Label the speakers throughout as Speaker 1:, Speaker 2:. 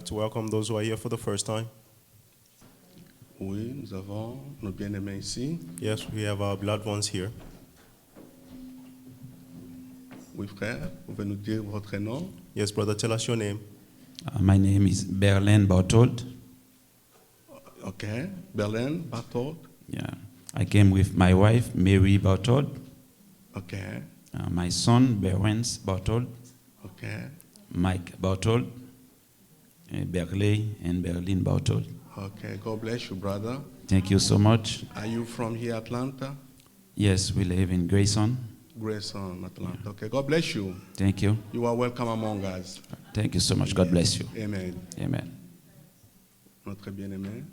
Speaker 1: to welcome those who are here for the first time.
Speaker 2: Oui, nous avons nos bien-aimés ici.
Speaker 1: Yes, we have our beloved ones here.
Speaker 2: Oui, frère, vous pouvez nous dire votre nom?
Speaker 1: Yes, brother, tell us your name.
Speaker 3: My name is Berlin Bartold.
Speaker 2: Okay, Berlin Bartold.
Speaker 3: Yeah, I came with my wife, Mary Bartold.
Speaker 2: Okay,
Speaker 3: My son, Berwens Bartold.
Speaker 2: okay,
Speaker 3: Mike Bartold. Berlin and Berlin Bartold.
Speaker 2: okay. God bless you, brother.
Speaker 3: Thank you so much.
Speaker 2: Are you from here, Atlanta?
Speaker 3: Yes, we live in Grayson.
Speaker 2: Grayson, Atlanta. Okay, God bless you.
Speaker 3: Thank you.
Speaker 2: You are welcome among us.
Speaker 3: Thank you so much. God bless you.
Speaker 2: Amen.
Speaker 3: Amen.
Speaker 2: Notre bien-aimé.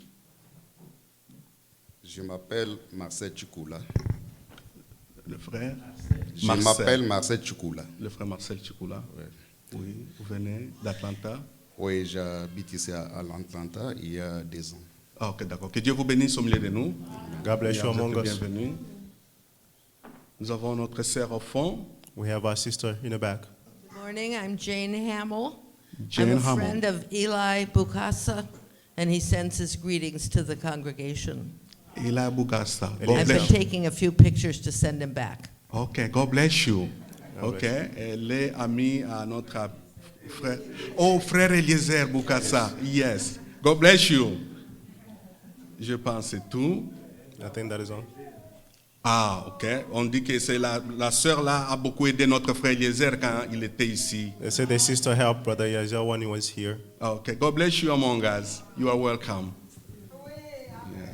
Speaker 4: Je m'appelle Marcel Chikoula.
Speaker 2: Le frère
Speaker 4: Je
Speaker 2: Marcel.
Speaker 4: m'appelle Marcel Chikoula.
Speaker 2: Le frère Marcel Chikoula.
Speaker 4: Ouais.
Speaker 2: Oui, vous venez d'Atlanta.
Speaker 4: Oui, j'habite ici à Atlanta il y a 2 ans.
Speaker 2: Ah, ok, d'accord. Que Dieu vous bénisse au milieu de nous.
Speaker 1: God bless you
Speaker 2: Vous
Speaker 1: among
Speaker 2: êtes
Speaker 1: us.
Speaker 2: bienvenus. Nous avons notre sœur au fond.
Speaker 1: We have our sister in the back.
Speaker 5: Morning, I'm Jane Hamill.
Speaker 2: Jane
Speaker 5: I'm a
Speaker 2: Hamill.
Speaker 5: friend of Eli Bukasa. And he sends his greetings to the congregation.
Speaker 2: Il est à Bukasa.
Speaker 1: Elle
Speaker 2: God
Speaker 1: est-
Speaker 5: I've been
Speaker 2: bless you.
Speaker 5: taking a few pictures to send him back.
Speaker 2: Ok, God bless you.
Speaker 1: God
Speaker 2: Ok, elle est amie à notre frère. Oh, frère Eliezer Bukasa. Yes. God bless you. Je pense c'est tout.
Speaker 1: I think that is all.
Speaker 2: Ah, ok. On dit que c'est la sœur là a beaucoup aidé notre frère Eliezer quand il était ici.
Speaker 1: They said the sister helped Brother Yazia when he was here.
Speaker 2: Ok, God bless you among us. You are welcome. Yeah.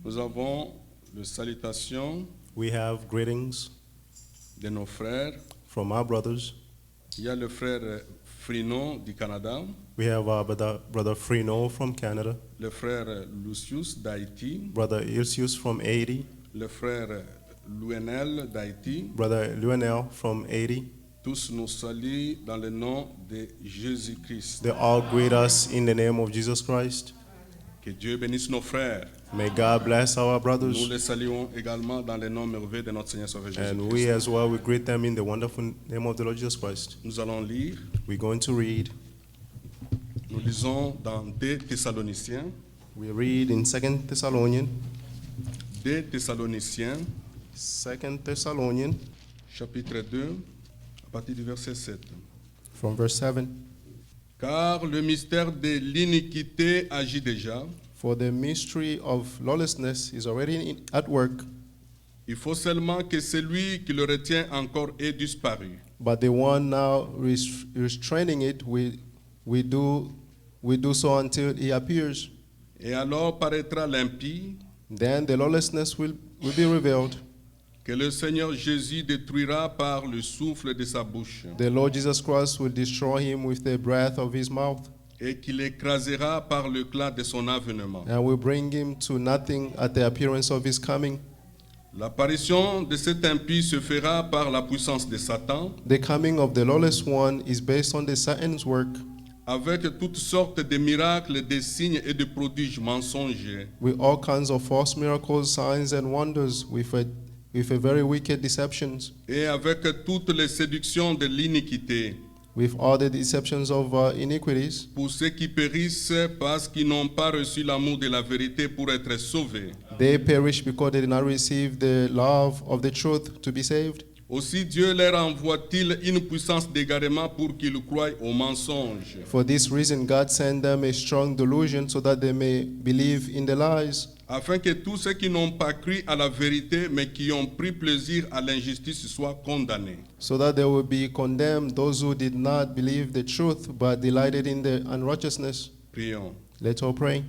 Speaker 2: Nous avons les salutations
Speaker 1: We have greetings
Speaker 2: de nos frères.
Speaker 1: from our brothers.
Speaker 2: Il y a le frère Frino du Canada,
Speaker 1: We have our brother Frino from Canada,
Speaker 2: le frère Lucius d'Haïti,
Speaker 1: Brother Ilsius from Haiti,
Speaker 2: le frère Louenel d'Haïti.
Speaker 1: Brother Lionel from Haiti.
Speaker 2: Tous nous saluent dans le nom de Jésus-Christ.
Speaker 1: They all greet us in the name of Jesus Christ.
Speaker 2: Que Dieu bénisse nos frères.
Speaker 1: May God bless our
Speaker 2: Nous
Speaker 1: brothers.
Speaker 2: les saluons également dans le nom merveilleux de notre Seigneur Sauveur
Speaker 1: And we
Speaker 2: Jésus-Christ.
Speaker 1: as well, we greet them in the wonderful name of the Lord Jesus Christ.
Speaker 2: Nous allons lire,
Speaker 1: We're going to read.
Speaker 2: nous lisons dans 2 Thessaloniciens,
Speaker 1: We read in 2 Thessalonians,
Speaker 2: 2 Thessaloniciens,
Speaker 1: 2 Thessalonians,
Speaker 2: chapitre 2, à partir du verset 7.
Speaker 1: from verse 7.
Speaker 2: Car le mystère de l'iniquité agit déjà.
Speaker 1: For the mystery of lawlessness is already at work,
Speaker 2: Il faut seulement que celui qui le retient encore ait disparu.
Speaker 1: but the one now restraining it, we do so until he appears.
Speaker 2: Et alors paraîtra l'impie
Speaker 1: Then the lawlessness will be revealed.
Speaker 2: que le Seigneur Jésus détruira par le souffle de sa bouche
Speaker 1: The Lord Jesus Christ will destroy him with the breath of his mouth,
Speaker 2: et qu'il écrasera par l'éclat de son avènement.
Speaker 1: and will bring him to nothing at the appearance of his coming.
Speaker 2: L'apparition de cet impie se fera par la puissance de Satan,
Speaker 1: The coming of the lawless one is based on the Satan's work,
Speaker 2: avec toutes sortes de miracles, de signes et de prodiges mensongers,
Speaker 1: with all kinds of false miracles, signs, and wonders, with a very wicked deceptions,
Speaker 2: et avec toutes les séductions de l'iniquité,
Speaker 1: with all the deceptions of iniquities,
Speaker 2: pour ceux qui périssent parce qu'ils n'ont pas reçu l'amour de la vérité pour être sauvés.
Speaker 1: they perish because they did not receive the love of the truth to be saved.
Speaker 2: Aussi Dieu leur envoie-t-il une puissance d'égarement pour qu'ils croient aux mensonges,
Speaker 1: For this reason, God sent them a strong delusion so that they may believe in the lies,
Speaker 2: afin que tous ceux qui n'ont pas cru à la vérité mais qui ont pris plaisir à l'injustice soient condamnés.
Speaker 1: so that they will be condemned, those who did not believe the truth but delighted in the unrighteousness.
Speaker 2: Prions.
Speaker 1: Let's all pray.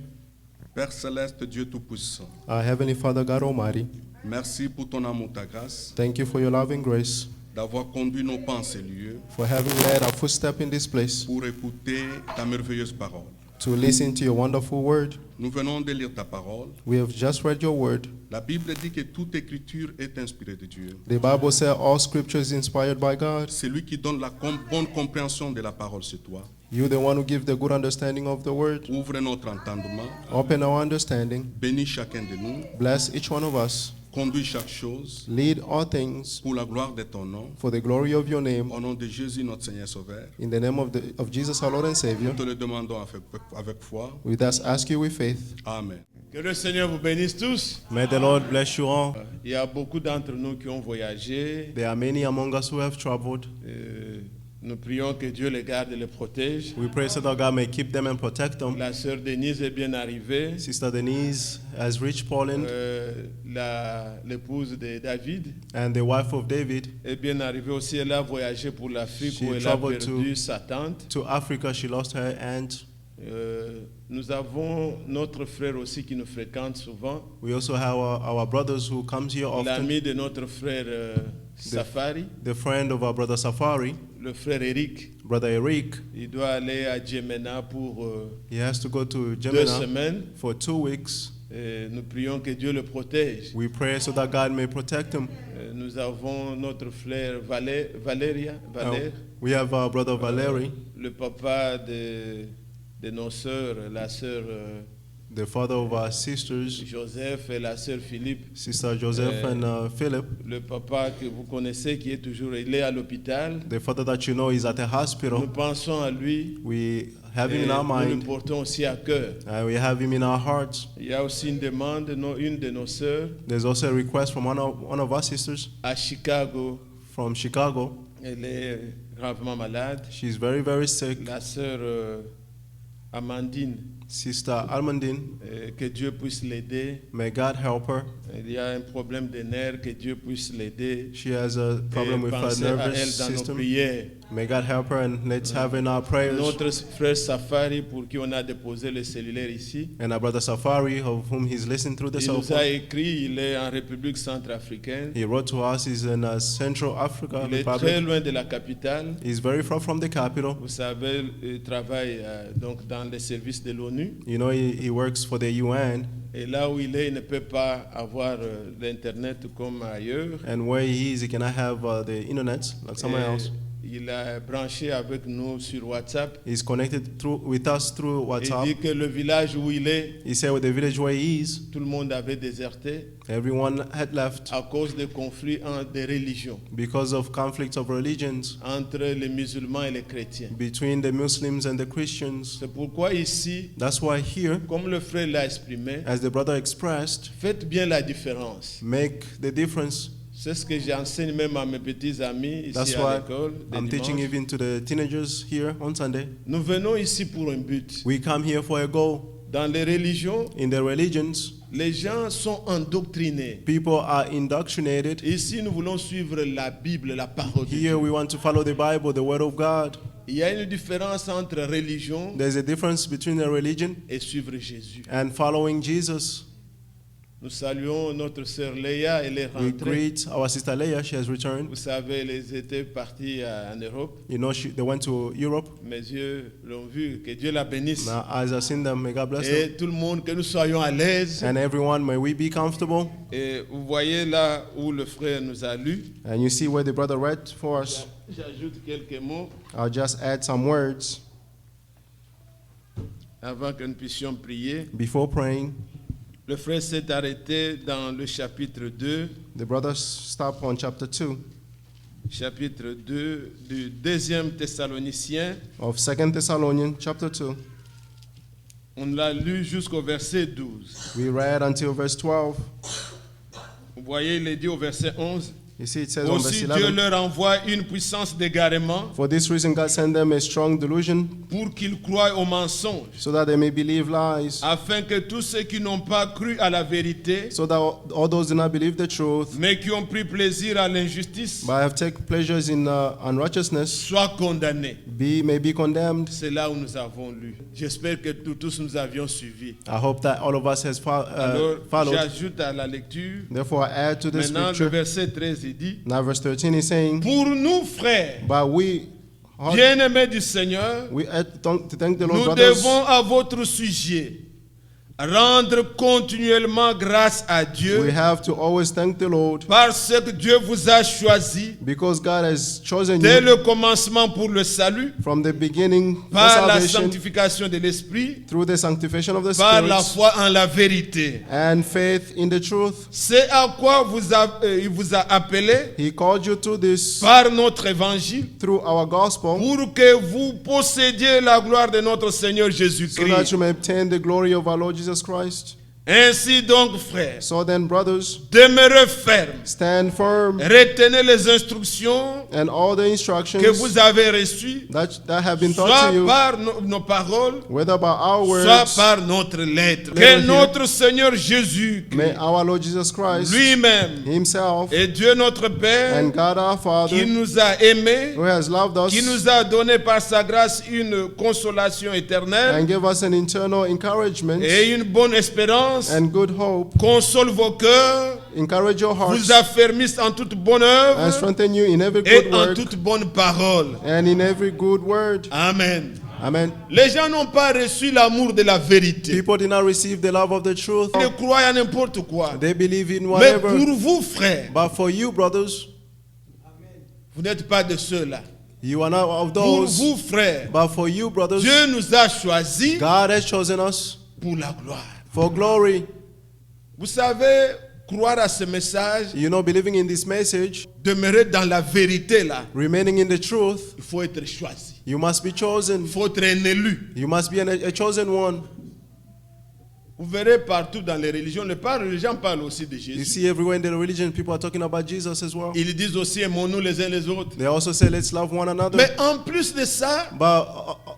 Speaker 2: Père céleste, Dieu Tout-Puissant,
Speaker 1: Our Heavenly Father, God Almighty,
Speaker 2: merci pour ton amour, ta grâce,
Speaker 1: thank you for your loving grace,
Speaker 2: d'avoir conduit nos pas en ces lieux
Speaker 1: for having led our footstep in this place
Speaker 2: pour écouter ta merveilleuse parole.
Speaker 1: to listen to your wonderful word.
Speaker 2: Nous venons de lire ta parole.
Speaker 1: We have just read your word.
Speaker 2: La Bible dit que toute écriture est inspirée de Dieu.
Speaker 1: The Bible says all scripture is inspired by God.
Speaker 2: Celui qui donne la bonne compréhension de la parole, c'est toi.
Speaker 1: You're the one who gives the good understanding of the word.
Speaker 2: Ouvre notre entendement,
Speaker 1: Open our understanding.
Speaker 2: bénis chacun de nous,
Speaker 1: Bless each one of us.
Speaker 2: conduis chaque chose
Speaker 1: Lead all things
Speaker 2: pour la gloire de ton nom.
Speaker 1: for the glory of your name.
Speaker 2: Au nom de Jésus, notre Seigneur Sauveur,
Speaker 1: In the name of Jesus, our Lord and Savior,
Speaker 2: nous te le demandons avec foi.
Speaker 1: we thus ask you with faith.
Speaker 2: Amen.
Speaker 6: Que le Seigneur vous bénisse tous.
Speaker 1: May the Lord bless you all.
Speaker 6: Il y a beaucoup d'entre nous qui ont voyagé.
Speaker 1: There are many among us who have traveled.
Speaker 6: Nous prions que Dieu les garde et les protège.
Speaker 1: We pray so that God may keep them and protect them.
Speaker 6: La sœur Denise est bien arrivée.
Speaker 1: Sister Denise has reached Poland,
Speaker 6: L'épouse de David
Speaker 1: and the wife of David.
Speaker 6: est bien arrivée aussi. Elle a voyagé pour l'Afrique
Speaker 1: She
Speaker 6: où elle a
Speaker 1: traveled
Speaker 6: perdu sa tante.
Speaker 1: To Africa, she lost her aunt.
Speaker 6: Nous avons notre frère aussi qui nous fréquente souvent.
Speaker 1: We also have our brothers who comes here often.
Speaker 6: L'ami de notre frère Safari,
Speaker 1: The friend of our brother Safari,
Speaker 6: le frère Eric.
Speaker 1: Brother Eric,
Speaker 6: Il doit aller à Djemena pour
Speaker 1: he has to go to
Speaker 6: 2
Speaker 1: Gemina
Speaker 6: semaines.
Speaker 1: for 2 weeks.
Speaker 6: Et nous prions que Dieu le protège.
Speaker 1: We pray so that God may protect him.
Speaker 6: Nous avons notre frère Valère,
Speaker 1: We have our brother Valery,
Speaker 6: le papa de nos sœurs, la sœur
Speaker 1: the father of our sisters,
Speaker 6: Joseph et la sœur Philippe.
Speaker 1: Sister Joseph and Philip.
Speaker 6: Le papa que vous connaissez qui est toujours, il est à l'hôpital.
Speaker 1: The father that you know is at a
Speaker 6: Nous
Speaker 1: hospital.
Speaker 6: pensons à lui.
Speaker 1: We have him
Speaker 6: Et
Speaker 1: in our
Speaker 6: nous le
Speaker 1: mind.
Speaker 6: portons aussi à cœur.
Speaker 1: We have him in our hearts.
Speaker 6: Il y a aussi une demande, une de nos sœurs
Speaker 1: There's also a request from one of our sisters
Speaker 6: à Chicago.
Speaker 1: from Chicago.
Speaker 6: Elle est gravement malade.
Speaker 1: She's very, very sick.
Speaker 6: La sœur Amandine,
Speaker 1: Sister Almandine,
Speaker 6: que Dieu puisse l'aider.
Speaker 1: may God help her.
Speaker 6: Il y a un problème de nerfs, que Dieu puisse l'aider.
Speaker 1: She has a problem
Speaker 6: Et
Speaker 1: with her
Speaker 6: pensez à
Speaker 1: nervous
Speaker 6: elle dans nos
Speaker 1: system.
Speaker 6: prières.
Speaker 1: May God help her, and let's have in our prayers.
Speaker 6: Notre frère Safari, pour qui on a déposé le cellulaire ici,
Speaker 1: And our brother Safari, of whom he's listening through the
Speaker 6: il
Speaker 1: cell
Speaker 6: nous a
Speaker 1: phone.
Speaker 6: écrit, il est en République centrafricaine.
Speaker 1: He wrote to us, he's in Central Africa
Speaker 6: Il est très
Speaker 1: Republic.
Speaker 6: loin de la capitale.
Speaker 1: He's very far from the capital.
Speaker 6: Vous savez, il travaille donc dans les services de l'ONU.
Speaker 1: You know, he works for the UN,
Speaker 6: Et là où il est, il ne peut pas avoir l'Internet comme ailleurs.
Speaker 1: and where he is, he cannot have the internet like somewhere
Speaker 6: Et
Speaker 1: else.
Speaker 6: il a branché avec nous sur WhatsApp.
Speaker 1: He's connected with us through
Speaker 6: Il
Speaker 1: WhatsApp.
Speaker 6: dit que le village où il est,
Speaker 1: He said with the village where he is,
Speaker 6: tout le monde avait déserté
Speaker 1: everyone had left
Speaker 6: à cause des conflits des religions
Speaker 1: because of conflicts of religions
Speaker 6: entre les musulmans et les chrétiens.
Speaker 1: between the Muslims and the Christians.
Speaker 6: C'est pourquoi ici,
Speaker 1: That's why here,
Speaker 6: comme le frère l'a exprimé,
Speaker 1: as the brother expressed,
Speaker 6: faites bien la différence.
Speaker 1: make the difference.
Speaker 6: C'est ce que j'enseigne même à mes petits amis
Speaker 1: That's
Speaker 6: ici à
Speaker 1: why
Speaker 6: l'école. des
Speaker 1: I'm teaching
Speaker 6: dimanches.
Speaker 1: even to the teenagers here on Sunday.
Speaker 6: Nous venons ici pour un but.
Speaker 1: We come here for a goal.
Speaker 6: Dans les religions,
Speaker 1: In the religions,
Speaker 6: les gens sont endoctrinés.
Speaker 1: people are indoctrinated.
Speaker 6: Ici, nous voulons suivre la Bible, la parole de Dieu.
Speaker 1: Here we want to follow the Bible, the Word of God.
Speaker 6: Il y a une différence entre religion
Speaker 1: There's a difference between a religion
Speaker 6: et suivre Jésus.
Speaker 1: and following Jesus.
Speaker 6: Nous saluons notre sœur Léa, elle est
Speaker 1: We
Speaker 6: rentrée.
Speaker 1: greet our sister Leah, she has returned.
Speaker 6: Vous savez, elles étaient parties en Europe.
Speaker 1: You know, they went to Europe.
Speaker 6: Mes yeux l'ont vu, que Dieu la bénisse.
Speaker 1: Now, as I've seen them, may God bless them.
Speaker 6: Et tout le monde, que nous soyons à l'aise.
Speaker 1: And everyone, may we be comfortable.
Speaker 6: Et vous voyez là où le frère nous a lu.
Speaker 1: And you see where the brother read for us.
Speaker 6: J'ajoute quelques mots
Speaker 1: I'll just add some words
Speaker 6: avant que nous puissions prier.
Speaker 1: before praying.
Speaker 6: Le frère s'est arrêté dans le chapitre 2,
Speaker 1: The brother stopped on chapter 2
Speaker 6: chapitre 2 du 2e Thessaloniciens.
Speaker 1: of 2 Thessalonians, chapter 2.
Speaker 6: On l'a lu jusqu'au verset 12.
Speaker 1: We read until verse 12.
Speaker 6: Vous voyez, il est dit au verset 11.
Speaker 1: You see, it says on verse
Speaker 6: Aussi Dieu
Speaker 1: 11,
Speaker 6: leur envoie une puissance d'égarement
Speaker 1: for this reason God sent them a strong delusion,
Speaker 6: pour qu'ils croient aux mensonges,
Speaker 1: so that they may believe lies,
Speaker 6: afin que tous ceux qui n'ont pas cru à la vérité,
Speaker 1: so that all those do not believe the truth,
Speaker 6: mais qui ont pris plaisir à l'injustice,
Speaker 1: but have taken pleasures in unrighteousness,
Speaker 6: soient condamnés.
Speaker 1: may be condemned.
Speaker 6: C'est là où nous avons lu. J'espère que tous nous avions suivi.
Speaker 1: I hope that all of us has
Speaker 6: Alors,
Speaker 1: followed.
Speaker 6: j'ajoute à la lecture.
Speaker 1: Therefore, I add to the
Speaker 6: Maintenant, le
Speaker 1: scripture.
Speaker 6: verset 13, il dit,
Speaker 1: Now, verse 13 is saying,
Speaker 6: pour nous, frères,
Speaker 1: but we
Speaker 6: bien-aimés du Seigneur,
Speaker 1: ought to thank the Lord,
Speaker 6: nous
Speaker 1: brothers,
Speaker 6: devons à votre sujet rendre continuellement grâce à
Speaker 1: we
Speaker 6: Dieu
Speaker 1: have to always thank the Lord,
Speaker 6: parce que Dieu vous a choisi
Speaker 1: because God has chosen
Speaker 6: dès
Speaker 1: you
Speaker 6: le commencement pour le salut,
Speaker 1: from the beginning for
Speaker 6: par la
Speaker 1: salvation,
Speaker 6: sanctification de l'Esprit,
Speaker 1: through the sanctification of the
Speaker 6: par la
Speaker 1: Spirit,
Speaker 6: foi en la vérité.
Speaker 1: and faith in the truth.
Speaker 6: C'est à quoi il vous a appelé
Speaker 1: He called you to this
Speaker 6: par notre évangile
Speaker 1: through our gospel,
Speaker 6: pour que vous possédiez la gloire de notre Seigneur
Speaker 1: so that
Speaker 6: Jésus-Christ.
Speaker 1: you may obtain the glory of our Lord Jesus Christ.
Speaker 6: Ainsi donc, frères,
Speaker 1: So then, brothers,
Speaker 6: demeurez fermes,
Speaker 1: stand firm,
Speaker 6: retenez les instructions
Speaker 1: and all the
Speaker 6: que
Speaker 1: instructions
Speaker 6: vous avez reçues,
Speaker 1: that have been taught
Speaker 6: soit
Speaker 1: to you,
Speaker 6: par nos paroles,
Speaker 1: whether by our
Speaker 6: soit
Speaker 1: words,
Speaker 6: par notre lettre. Que
Speaker 1: Let us hear.
Speaker 6: notre Seigneur Jésus
Speaker 1: may our Lord Jesus Christ
Speaker 6: lui-même
Speaker 1: Himself
Speaker 6: et Dieu notre Père
Speaker 1: and God our
Speaker 6: qui
Speaker 1: Father,
Speaker 6: nous a aimés,
Speaker 1: who has loved us
Speaker 6: qui nous a donné par sa grâce une consolation éternelle
Speaker 1: and give us an eternal encouragement
Speaker 6: et une bonne espérance,
Speaker 1: and good hope,
Speaker 6: console vos cœurs,
Speaker 1: encourage your hearts
Speaker 6: vous affermisse en toute bonne
Speaker 1: and
Speaker 6: œuvre
Speaker 1: strengthen you in every
Speaker 6: et
Speaker 1: good
Speaker 6: en
Speaker 1: work
Speaker 6: toute bonne parole.
Speaker 1: and in every good word.
Speaker 6: Amen.
Speaker 1: Amen.
Speaker 6: Les gens n'ont pas reçu l'amour de la vérité.
Speaker 1: People did not receive the love of the truth.
Speaker 6: Ils croient à n'importe quoi.
Speaker 1: They believe in
Speaker 6: Mais
Speaker 1: whatever.
Speaker 6: pour vous, frères,
Speaker 1: But for you, brothers,
Speaker 6: vous n'êtes pas de ceux-là.
Speaker 1: you are not of
Speaker 6: Pour
Speaker 1: those.
Speaker 6: vous, frères,
Speaker 1: But for you, brothers,
Speaker 6: Dieu nous a choisis
Speaker 1: God has chosen us
Speaker 6: pour la gloire.
Speaker 1: for glory.
Speaker 6: Vous savez, croire à ce message,
Speaker 1: You know, believing in this message,
Speaker 6: demeurer dans la vérité là,
Speaker 1: remaining in the truth,
Speaker 6: il faut être choisi.
Speaker 1: you must be chosen.
Speaker 6: Il faut être un élu.
Speaker 1: You must be a chosen one.
Speaker 6: Vous verrez partout dans les religions, les gens parlent aussi de
Speaker 1: You
Speaker 6: Jésus.
Speaker 1: see everywhere in the religion, people are talking about Jesus as well.
Speaker 6: Ils disent aussi aimons-nous les uns les autres.
Speaker 1: They also say, let's love one another.
Speaker 6: Mais en plus de ça,
Speaker 1: But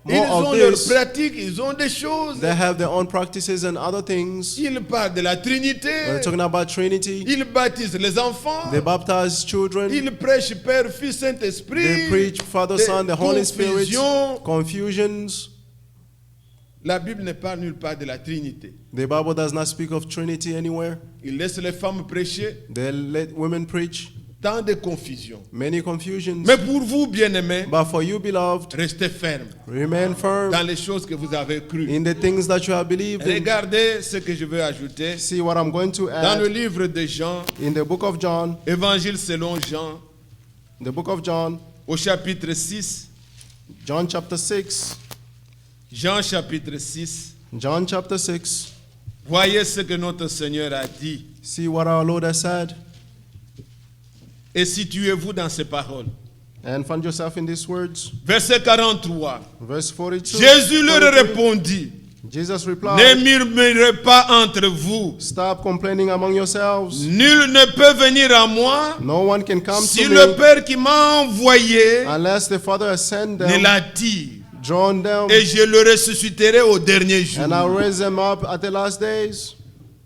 Speaker 6: ils
Speaker 1: more
Speaker 6: ont
Speaker 1: of
Speaker 6: leurs
Speaker 1: this,
Speaker 6: pratiques, ils ont des choses.
Speaker 1: they have their own practices and other things.
Speaker 6: Ils parlent de la Trinité.
Speaker 1: We're talking about Trinity.
Speaker 6: Ils baptisent les enfants.
Speaker 1: They baptize children.
Speaker 6: Ils prêchent Père, Fils, Saint-Esprit.
Speaker 1: They preach Father,
Speaker 6: Des
Speaker 1: Son, the Holy Spirit.
Speaker 6: confusions.
Speaker 1: Confusions.
Speaker 6: La Bible ne parle nulle part de la Trinité.
Speaker 1: The Bible does not speak of Trinity anywhere.
Speaker 6: Il laisse les femmes prêcher.
Speaker 1: They let women preach.
Speaker 6: Tant de confusion.
Speaker 1: Many confusions.
Speaker 6: Mais pour vous, bien-aimés,
Speaker 1: But for you, beloved,
Speaker 6: restez fermes
Speaker 1: remain firm
Speaker 6: dans les choses que vous avez crues.
Speaker 1: in the things that you have believed in.
Speaker 6: Regardez ce que je veux ajouter.
Speaker 1: See what I'm going to
Speaker 6: Dans le
Speaker 1: add
Speaker 6: livre de Jean,
Speaker 1: in the book of John,
Speaker 6: Évangile selon Jean,
Speaker 1: the book of John,
Speaker 6: au chapitre 6,
Speaker 1: John chapter 6.
Speaker 6: Jean chapitre 6,
Speaker 1: John chapter 6.
Speaker 6: voyez ce que notre Seigneur a dit.
Speaker 1: See what our Lord has said.
Speaker 6: Et situez-vous dans ces paroles.
Speaker 1: And find yourself in these words.
Speaker 6: Verset 43.
Speaker 1: Verse 42.
Speaker 6: Jésus leur
Speaker 1: 43.
Speaker 6: répondit,
Speaker 1: Jesus
Speaker 6: ne
Speaker 1: replied,
Speaker 6: murmurez pas entre vous.
Speaker 1: stop complaining among yourselves.
Speaker 6: Nul ne peut venir à moi
Speaker 1: No one can come
Speaker 6: si
Speaker 1: to
Speaker 6: le
Speaker 1: me
Speaker 6: Père qui m'a envoyé
Speaker 1: unless the Father has sent
Speaker 6: ne
Speaker 1: them,
Speaker 6: l'attire.
Speaker 1: drawn them,
Speaker 6: Et je le ressusciterai au dernier jour.
Speaker 1: and I'll raise them up at the last days.